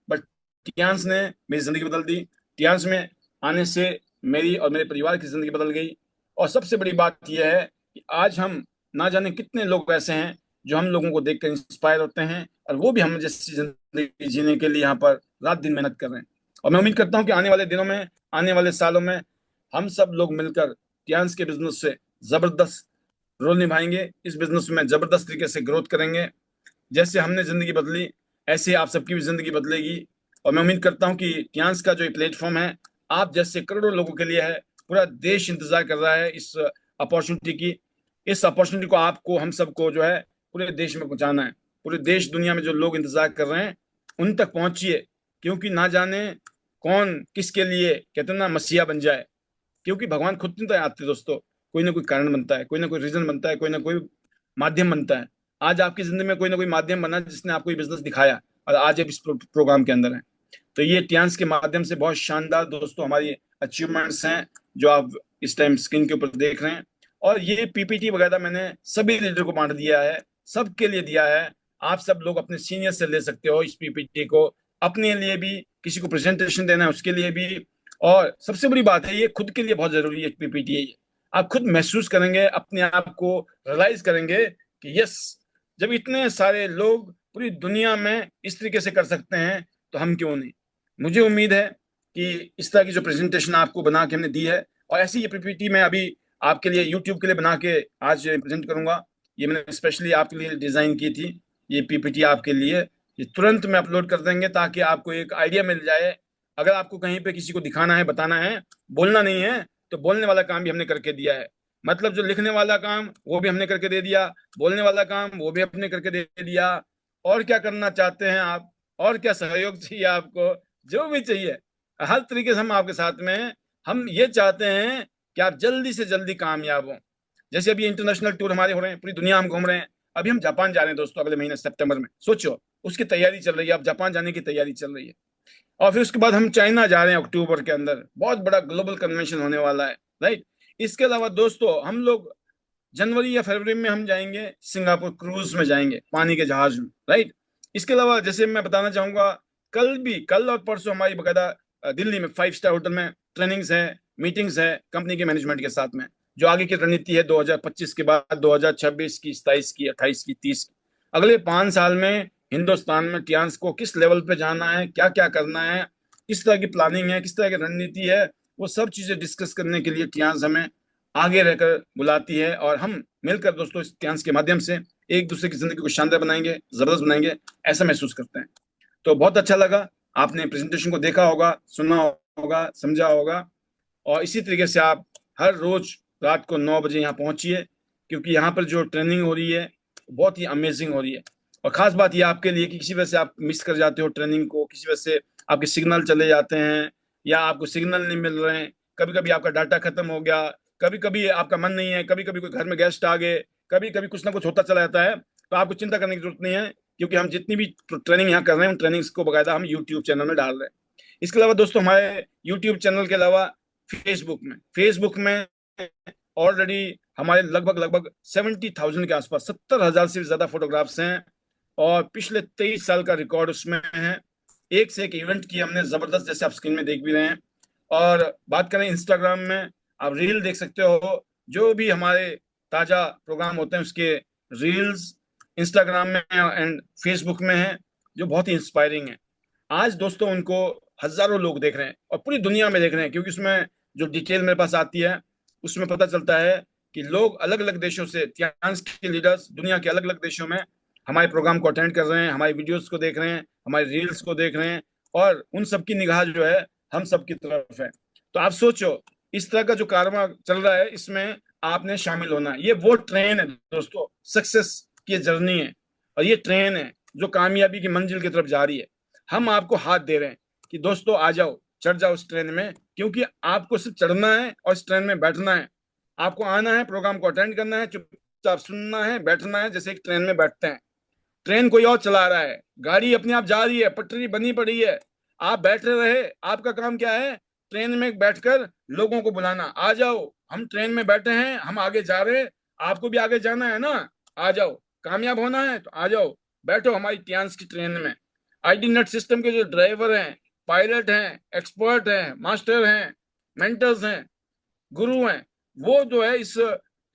बट टियान्स ने मेरी जिंदगी बदल दी। टियान्स में आने से मेरी और मेरे परिवार की जिंदगी बदल गई। और सबसे बड़ी बात यह है कि आज हम ना जाने कितने लोग ऐसे हैं जो हम लोगों को देखकर इंस्पायर होते हैं, और वो भी हम जैसी जिंदगी जीने के लिए यहाँ पर रात दिन मेहनत कर रहे हैं। और मैं उम्मीद करता हूँ कि आने वाले दिनों में, आने वाले सालों में हम सब लोग मिलकर टियान्स के बिजनेस से जबरदस्त रोल निभाएंगे, इस बिजनेस में जबरदस्त तरीके से ग्रोथ करेंगे। जैसे हमने जिंदगी बदली ऐसे आप सबकी भी जिंदगी बदलेगी। और मैं उम्मीद करता हूं कि टियान्स का जो ये प्लेटफॉर्म है आप जैसे करोड़ों लोगों के लिए है। पूरा देश इंतजार कर रहा है इस अपॉर्चुनिटी की। इस अपॉर्चुनिटी को आपको, हम सबको जो है पूरे देश में पहुंचाना है। पूरे देश दुनिया में जो लोग इंतजार कर रहे हैं उन तक पहुंचिए, क्योंकि ना जाने कौन किसके लिए कितना मसीहा बन जाए। क्योंकि भगवान खुद नहीं तो आते दोस्तों, कोई ना कोई कारण बनता है, कोई ना कोई रीजन बनता है, कोई ना कोई माध्यम बनता है। आज आपकी जिंदगी में कोई ना कोई माध्यम बना जिसने आपको ये बिजनेस दिखाया, और आज आप इस प्रोग्राम के अंदर हैं। तो ये टियान्स के माध्यम से बहुत शानदार दोस्तों हमारी अचीवमेंट्स हैं जो आप इस टाइम स्क्रीन के ऊपर देख रहे हैं। और ये पीपीटी वगैरह मैंने सभी लीडर को बांट दिया है, सबके लिए दिया है। आप सब लोग अपने सीनियर से ले सकते हो इस पीपीटी को, अपने लिए भी, किसी को प्रेजेंटेशन देना है उसके लिए भी। और सबसे बड़ी बात है, ये खुद के लिए बहुत जरूरी है पीपीटी है। आप खुद महसूस करेंगे, अपने आप को रियलाइज करेंगे कि यस, जब इतने सारे लोग पूरी दुनिया में इस तरीके से कर सकते हैं तो हम क्यों नहीं। मुझे उम्मीद है कि इस तरह की जो प्रेजेंटेशन आपको बना के हमने दी है, और ऐसी ये पीपीटी मैं अभी आपके लिए यूट्यूब के लिए बना के आज प्रेजेंट करूंगा। ये मैंने स्पेशली आपके लिए डिजाइन की थी ये पीपीटी आपके लिए। ये तुरंत में अपलोड कर देंगे ताकि आपको एक आइडिया मिल जाए। अगर आपको कहीं पे किसी को दिखाना है, बताना है, बोलना नहीं है, तो बोलने वाला काम भी हमने करके दिया है। मतलब जो लिखने वाला काम वो भी हमने करके दे दिया, बोलने वाला काम वो भी हमने करके दे दिया। और क्या करना चाहते हैं आप, और क्या सहयोग चाहिए आपको, जो भी चाहिए हर तरीके से हम आपके साथ में हैं। हम ये चाहते हैं कि आप जल्दी से जल्दी कामयाब हो। जैसे अभी इंटरनेशनल टूर हमारे हो रहे हैं, पूरी दुनिया हम घूम रहे हैं। अभी हम जापान जा रहे हैं दोस्तों, अगले महीने सितंबर में, सोचो उसकी तैयारी चल रही है। अब जापान जाने की तैयारी चल रही है। और फिर उसके बाद हम चाइना जा रहे हैं अक्टूबर के अंदर, बहुत बड़ा ग्लोबल कन्वेंशन होने वाला है, राइट। इसके अलावा दोस्तों हम लोग जनवरी या फरवरी में हम जाएंगे सिंगापुर, क्रूज में जाएंगे, पानी के जहाज में, राइट। इसके अलावा जैसे मैं बताना चाहूंगा, कल और परसों हमारी बकायदा दिल्ली में 5 स्टार होटल में ट्रेनिंग्स है, मीटिंग्स है कंपनी के मैनेजमेंट के साथ में, जो आगे की रणनीति है 2025 के बाद, 2026 की, 27 की, 28 की, 30 की, अगले 5 साल में हिंदुस्तान में टियान्स को किस लेवल पे जाना है, क्या क्या करना है, किस तरह की प्लानिंग है, किस तरह की रणनीति है, वो सब चीजें डिस्कस करने के लिए टियान्स हमें आगे रहकर बुलाती है। और हम मिलकर दोस्तों इस टियान्स के माध्यम से एक दूसरे की जिंदगी को शानदार बनाएंगे, जबरदस्त बनाएंगे, ऐसा महसूस करते हैं। तो बहुत अच्छा लगा, आपने प्रेजेंटेशन को देखा होगा, सुना होगा, समझा होगा। और इसी तरीके से आप हर रोज रात को 9 बजे यहाँ पहुंचिए, क्योंकि यहाँ पर जो ट्रेनिंग हो रही है बहुत ही अमेजिंग हो रही है। और खास बात यह आपके लिए कि किसी वजह से आप मिस कर जाते हो ट्रेनिंग को, किसी वजह से आपके सिग्नल चले जाते हैं, या आपको सिग्नल नहीं मिल रहे हैं, कभी कभी आपका डाटा खत्म हो गया, कभी कभी आपका मन नहीं है, कभी कभी कोई घर में गेस्ट आ गए, कभी कभी कुछ ना कुछ होता चला जाता है, तो आपको चिंता करने की जरूरत नहीं है, क्योंकि हम जितनी भी ट्रेनिंग यहाँ कर रहे हैं उन ट्रेनिंग्स को बकायदा हम यूट्यूब चैनल में डाल रहे हैं। इसके अलावा दोस्तों हमारे यूट्यूब चैनल के अलावा फेसबुक में ऑलरेडी हमारे लगभग लगभग 70,000 के आसपास, 70,000 से भी ज्यादा फोटोग्राफ्स हैं। और पिछले 23 साल का रिकॉर्ड उसमें है। एक से एक इवेंट की हमने जबरदस्त, जैसे आप स्क्रीन में देख भी रहे हैं। और बात करें इंस्टाग्राम में, आप रील देख सकते हो, जो भी हमारे ताजा प्रोग्राम होते हैं उसके रील्स इंस्टाग्राम में एंड फेसबुक में हैं, जो बहुत ही इंस्पायरिंग है। आज दोस्तों उनको हजारों लोग देख रहे हैं और पूरी दुनिया में देख रहे हैं, क्योंकि उसमें जो डिटेल मेरे पास आती है उसमें पता चलता है कि लोग अलग अलग देशों से, फ्रांस के लीडर्स दुनिया के अलग अलग देशों में हमारे प्रोग्राम को अटेंड कर रहे हैं, हमारी वीडियोस को देख रहे हैं, हमारी रील्स को देख रहे हैं, और उन सबकी निगाह जो है हम सब की तरफ है। तो आप सोचो, इस तरह का जो कारवा चल रहा है इसमें आपने शामिल होना है। ये वो ट्रेन है दोस्तों, सक्सेस की जर्नी है, और ये ट्रेन है जो कामयाबी की मंजिल की तरफ जा रही है। हम आपको हाथ दे रहे हैं कि दोस्तों आ जाओ, चढ़ जाओ इस ट्रेन में, क्योंकि आपको सिर्फ चढ़ना है और इस ट्रेन में बैठना है। आपको आना है, प्रोग्राम को अटेंड करना है, चुपचाप सुनना है, बैठना है, जैसे एक ट्रेन में बैठते हैं। ट्रेन कोई और चला रहा है, गाड़ी अपने आप जा रही है, पटरी बनी पड़ी है, आप बैठे रहे। आपका काम क्या है? ट्रेन में बैठकर लोगों को बुलाना, आ जाओ, हम ट्रेन में बैठे हैं, हम आगे जा रहे हैं, आपको भी आगे जाना है ना, आ जाओ। कामयाब होना है तो आ जाओ, बैठो हमारी टियांस की ट्रेन में। आईडी नेट सिस्टम के जो ड्राइवर हैं, पायलट हैं, एक्सपर्ट हैं, मास्टर हैं, मेंटर्स हैं, गुरु हैं, वो जो है इस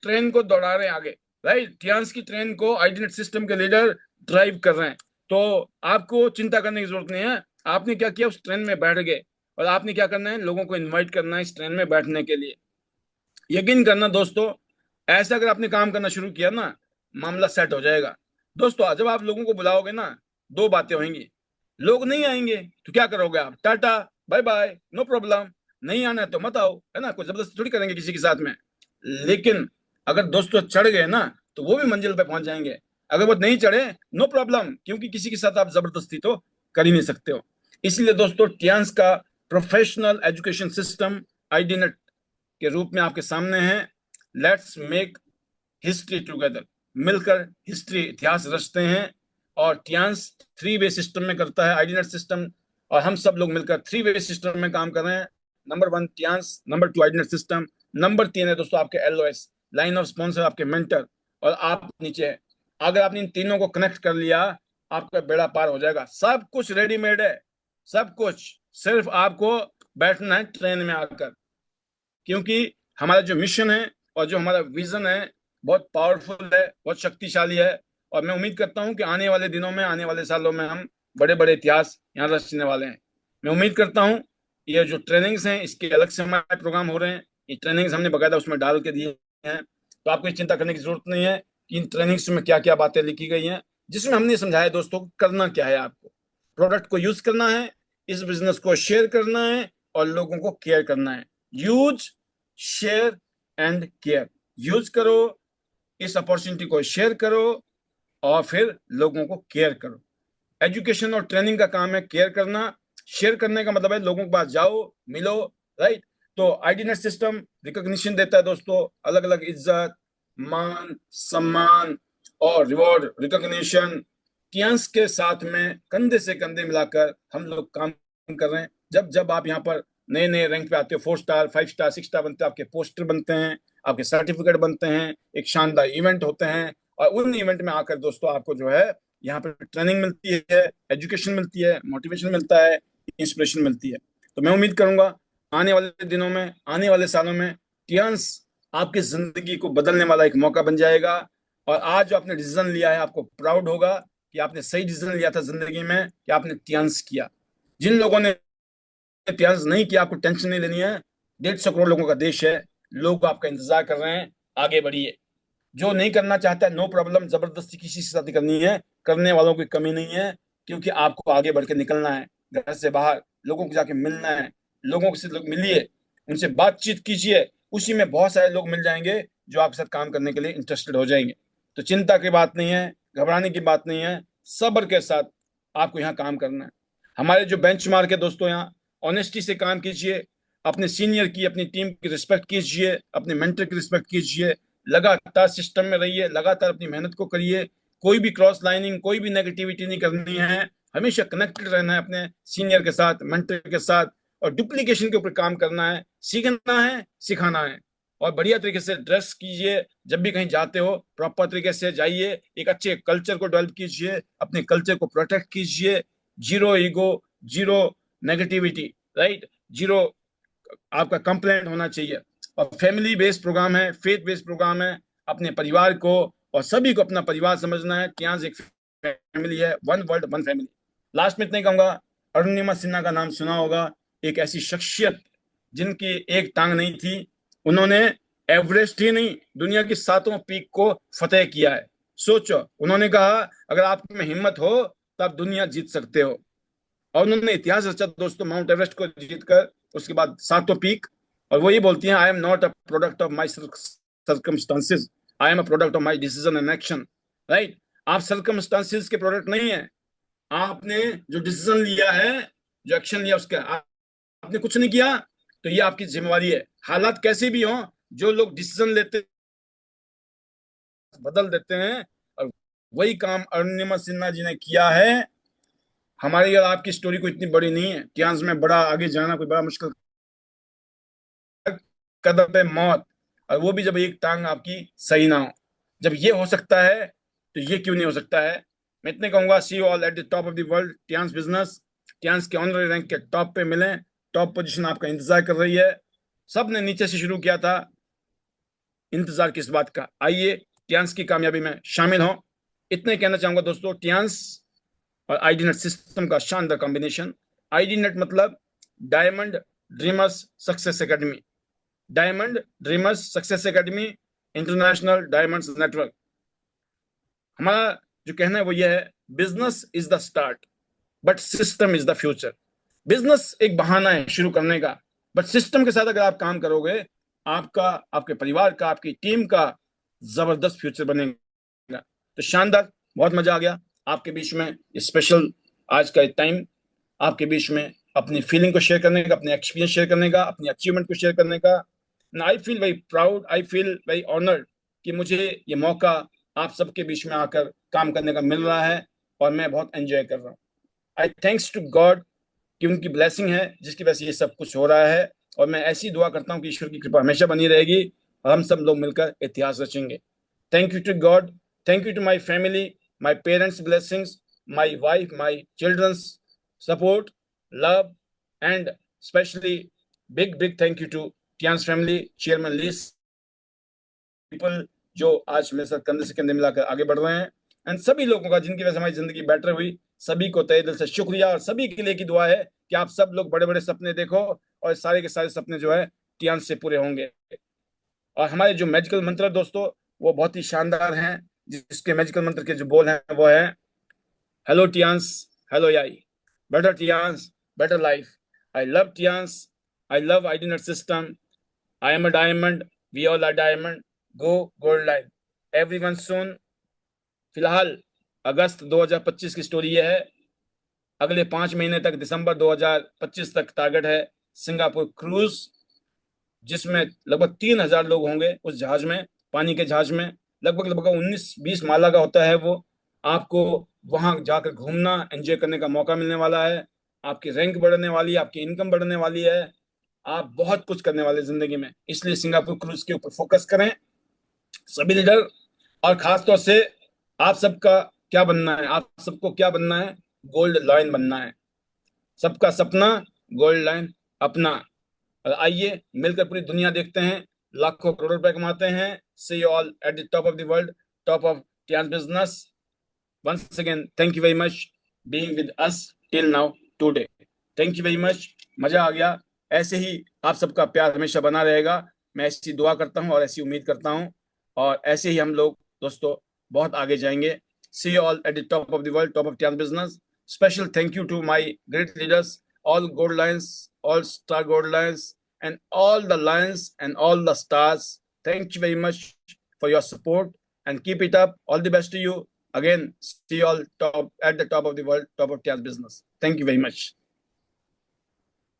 ट्रेन को दौड़ा रहे हैं आगे। राइट, टियांस की ट्रेन को आईडी नेट सिस्टम के लीडर ड्राइव कर रहे हैं। तो आपको चिंता करने की जरूरत नहीं है। आपने क्या किया? उस ट्रेन में बैठ गए, और आपने क्या करना है? लोगों को इनवाइट करना है इस ट्रेन में बैठने के लिए। यकीन करना दोस्तों, ऐसा अगर आपने काम करना शुरू किया ना, मामला सेट हो जाएगा। दोस्तों जब आप लोगों को बुलाओगे ना, दो बातें होंगी। लोग नहीं आएंगे तो क्या करोगे आप? Tata bye bye, no problem. नहीं आना है तो मत आओ, है ना, कोई जबरदस्ती थोड़ी करेंगे किसी के साथ में। लेकिन अगर दोस्तों चढ़ गए ना, तो वो भी मंजिल पे पहुंच जाएंगे। अगर वो नहीं चढ़े, नो प्रॉब्लम, क्योंकि किसी के साथ आप जबरदस्ती तो कर ही नहीं सकते हो। इसलिए दोस्तों टियांस का प्रोफेशनल एजुकेशन सिस्टम आईडीनेट के रूप में आपके सामने है। लेट्स मेक हिस्ट्री टुगेदर, मिलकर हिस्ट्री, इतिहास रचते हैं। और टियांस 3 वे सिस्टम में करता है आईडीनेट सिस्टम, और हम सब लोग मिलकर 3 वे सिस्टम में काम कर रहे हैं। Number 1 Tiens, number 2 आईडीनेट system, number 3 है दोस्तों आपके एलओएस, लाइन ऑफ स्पॉन्सर, आपके मेंटर, और आप नीचे है। अगर आपने इन तीनों को कनेक्ट कर लिया, आपका बेड़ा पार हो जाएगा। सब कुछ रेडीमेड है, सब कुछ, सिर्फ आपको बैठना है ट्रेन में आकर। क्योंकि हमारा जो मिशन है और जो हमारा विजन है बहुत पावरफुल है, बहुत शक्तिशाली है। और मैं उम्मीद करता हूं कि आने वाले दिनों में, आने वाले सालों में हम बड़े बड़े इतिहास यहाँ रचने वाले हैं। मैं उम्मीद करता हूं ये जो ट्रेनिंग्स हैं, इसके अलग से हमारे प्रोग्राम हो रहे हैं, ये ट्रेनिंग्स हमने बकायदा उसमें डाल के दिए हैं। तो आपको चिंता करने की जरूरत नहीं है कि इन ट्रेनिंग्स में क्या क्या बातें लिखी गई हैं, जिसमें हमने समझाया दोस्तों करना क्या है। आपको प्रोडक्ट को यूज करना है, इस बिजनेस को शेयर करना है, और लोगों को केयर करना है। Use, share and care. Use करो, इस अपॉर्चुनिटी को शेयर करो, और फिर लोगों को केयर करो। एजुकेशन और ट्रेनिंग का काम है केयर करना। शेयर करने का मतलब है लोगों के पास जाओ, मिलो। राइट, तो आईडीनेट सिस्टम रिकॉग्निशन देता है दोस्तों, अलग अलग इज्जत, मान, सम्मान और रिवॉर्ड, रिकॉग्निशन। टियांस के साथ में कंधे से कंधे मिलाकर हम लोग काम कर रहे हैं। जब जब आप यहाँ पर नए नए रैंक पे आते हो, 4 स्टार, 5 स्टार, 6 स्टार बनते हैं, आपके पोस्टर बनते हैं, आपके सर्टिफिकेट बनते हैं, एक शानदार इवेंट होते हैं। और उन इवेंट में आकर दोस्तों आपको जो है यहाँ पे ट्रेनिंग मिलती है, एजुकेशन मिलती है, मोटिवेशन मिलता है, इंस्पिरेशन मिलती है। तो मैं उम्मीद करूंगा आने वाले दिनों में, आने वाले सालों में टियांस आपकी जिंदगी को बदलने वाला एक मौका बन जाएगा। और आज जो आपने डिसीजन लिया है, आपको प्राउड होगा कि आपने सही डिसीजन लिया था जिंदगी में, कि आपने टियांस किया। जिन लोगों ने टियांस नहीं किया, आपको टेंशन नहीं लेनी है। 150 करोड़ लोगों का देश है, लोग आपका इंतजार कर रहे हैं, आगे बढ़िए। जो नहीं करना चाहता है, नो प्रॉब्लम, जबरदस्ती किसी से शादी करनी है, करने वालों की कमी नहीं है। क्योंकि आपको आगे बढ़ के निकलना है, घर से बाहर लोगों को जाके मिलना है। लोगों से लोग मिलिए, उनसे बातचीत कीजिए, उसी में बहुत सारे लोग मिल जाएंगे जो आपके साथ काम करने के लिए इंटरेस्टेड हो जाएंगे। तो चिंता की बात नहीं है, घबराने की बात नहीं है, सब्र के साथ आपको यहाँ काम करना है। हमारे जो बेंचमार्क है दोस्तों, यहाँ ऑनेस्टी से काम कीजिए, अपने सीनियर की, अपनी टीम की रिस्पेक्ट कीजिए, अपने मेंटर की रिस्पेक्ट कीजिए, लगातार सिस्टम में रहिए, लगातार अपनी मेहनत को करिए। कोई भी क्रॉस लाइनिंग, कोई भी नेगेटिविटी नहीं करनी है। हमेशा कनेक्टेड रहना है अपने सीनियर के साथ, मेंटर के साथ, और डुप्लीकेशन के ऊपर काम करना है, सीखना है, सिखाना है। और बढ़िया तरीके से ड्रेस कीजिए, जब भी कहीं जाते हो प्रॉपर तरीके से जाइए, एक अच्छे कल्चर को डेवलप कीजिए, अपने कल्चर को प्रोटेक्ट कीजिए। Zero ego, zero negativity, right, zero आपका कंप्लेंट होना चाहिए। और फैमिली बेस्ड प्रोग्राम है, फेथ बेस्ड प्रोग्राम है। अपने परिवार को और सभी को अपना परिवार समझना है। टियांस एक फैमिली है, one world one family. Last में इतना ही कहूंगा, अरुणिमा सिन्हा का नाम सुना होगा। एक ऐसी शख्सियत जिनकी एक टांग नहीं थी, उन्होंने एवरेस्ट ही नहीं, दुनिया की 7 पीक को फतेह किया है। सोचो, उन्होंने कहा अगर आप में हिम्मत हो तो आप दुनिया जीत सकते हो। और उन्होंने इतिहास रचा दोस्तों, माउंट एवरेस्ट को जीतकर, उसके बाद 7 पीक। और वो ये बोलती हैं, I am not a product of my circumstances, I am a product of my decision and action. Right? आप सर्कमस्टांसिस के प्रोडक्ट नहीं है, आपने जो डिसीजन लिया है, जो एक्शन लिया उसका। आपने कुछ नहीं किया तो ये आपकी जिम्मेवारी है। हालात कैसे भी हो, जो लोग डिसीजन लेते बदल देते हैं, और वही काम अरुणिमा सिन्हा जी ने किया है। हमारी और आपकी स्टोरी को इतनी बड़ी नहीं है, टियांस में बड़ा आगे जाना कोई बड़ा मुश्किल, कदम पे मौत, और वो भी जब एक टांग आपकी सही ना हो। जब ये हो सकता है तो ये क्यों नहीं हो सकता है। मैं इतने कहूंगा, see you all at the top of the world. Tiens business, Tiens के ऑनररी रैंक के टॉप पे मिले। टॉप पोजीशन आपका इंतजार कर रही है। सब ने नीचे से शुरू किया था, इंतजार किस बात का। आइए टियांस की कामयाबी में शामिल हो। इतने कहना चाहूंगा दोस्तों, टियांस और आईडी नेट सिस्टम का शानदार कॉम्बिनेशन। आईडी नेट मतलब diamond dreamers success academy, diamond dreamers success academy, international diamonds network. हमारा जो कहना है वो ये है, business is the start but system is the future. Business एक बहाना है शुरू करने का, बट सिस्टम के साथ अगर आप काम करोगे, आपका, आपके परिवार का, आपकी टीम का जबरदस्त फ्यूचर बनेगा। तो शानदार, बहुत मजा आ गया आपके बीच में स्पेशल आज का टाइम, आपके बीच में अपनी फीलिंग को शेयर करने का, अपने एक्सपीरियंस शेयर करने का, अपनी अचीवमेंट को शेयर करने का। I feel very proud, I feel very honoured कि मुझे ये मौका आप सबके बीच में आकर काम करने का मिल रहा है, और मैं बहुत एंजॉय कर रहा हूँ। आई थैंक्स टू गॉड कि उनकी ब्लेसिंग है जिसकी वजह से ये सब कुछ हो रहा है। और मैं ऐसी दुआ करता हूँ कि ईश्वर की कृपा हमेशा बनी रहेगी और हम सब लोग मिलकर इतिहास रचेंगे। Thank you to God, thank you to my family, my parents blessings, my wife, my childrens support, love, and specially big big thank you to Tiens family, chairman Li's, people जो आज मेरे साथ कंधे से कंधे मिलाकर आगे बढ़ रहे हैं, एंड सभी लोगों का जिनकी वजह से हमारी जिंदगी बेटर हुई, सभी को तहे दिल से शुक्रिया। और सभी के लिए की दुआ है कि आप सब लोग बड़े बड़े सपने देखो, और सारे के सारे सपने जो है टियांस से पूरे होंगे। और हमारे जो मैजिकल मंत्र दोस्तों, वो बहुत ही शानदार हैं। जिसके मैजिकल मंत्र के जो बोल हैं वो है, हेलो टियांस, हेलो याई, better Tiens, better life, I love Tiens, I love ID net system, I am a diamond, we all are diamond, go gold line, everyone soon. फिलहाल अगस्त 2025 की स्टोरी ये है। अगले 5 महीने तक, दिसंबर 2025 तक टारगेट है सिंगापुर क्रूज, जिसमें लगभग 3,000 लोग होंगे उस जहाज में, पानी के जहाज में। लगभग लगभग 19-20 माला का होता है वो। आपको वहां जाकर घूमना, एंजॉय करने का मौका मिलने वाला है। आपकी रैंक बढ़ने वाली है, आपकी इनकम बढ़ने वाली है, आप बहुत कुछ करने वाले जिंदगी में। इसलिए सिंगापुर क्रूज के ऊपर फोकस करें सभी लीडर। और खास तौर से आप सबका क्या बनना है, आप सबको क्या बनना है, गोल्ड लाइन बनना है। सबका सपना गोल्ड लाइन अपना। और आइए मिलकर पूरी दुनिया देखते हैं, लाखों करोड़ रुपए कमाते हैं। See you all at the top of the world, top of Tiens business. Once again thank you very much being with us till now today. Thank you very much, मजा आ गया। ऐसे ही आप सबका प्यार हमेशा बना रहेगा, मैं ऐसी दुआ करता हूँ और ऐसी उम्मीद करता हूँ। और ऐसे ही हम लोग दोस्तों बहुत आगे जाएंगे। See you all at the top of the world, top of Tiens business. Special thank you to my great leaders, all gold lions, all star gold lions, and all the lions and all the stars. Thank you very much for your support and keep it up. All the best to you. Again, see you all top at the top of the world, top of Tia's business. Thank you very much.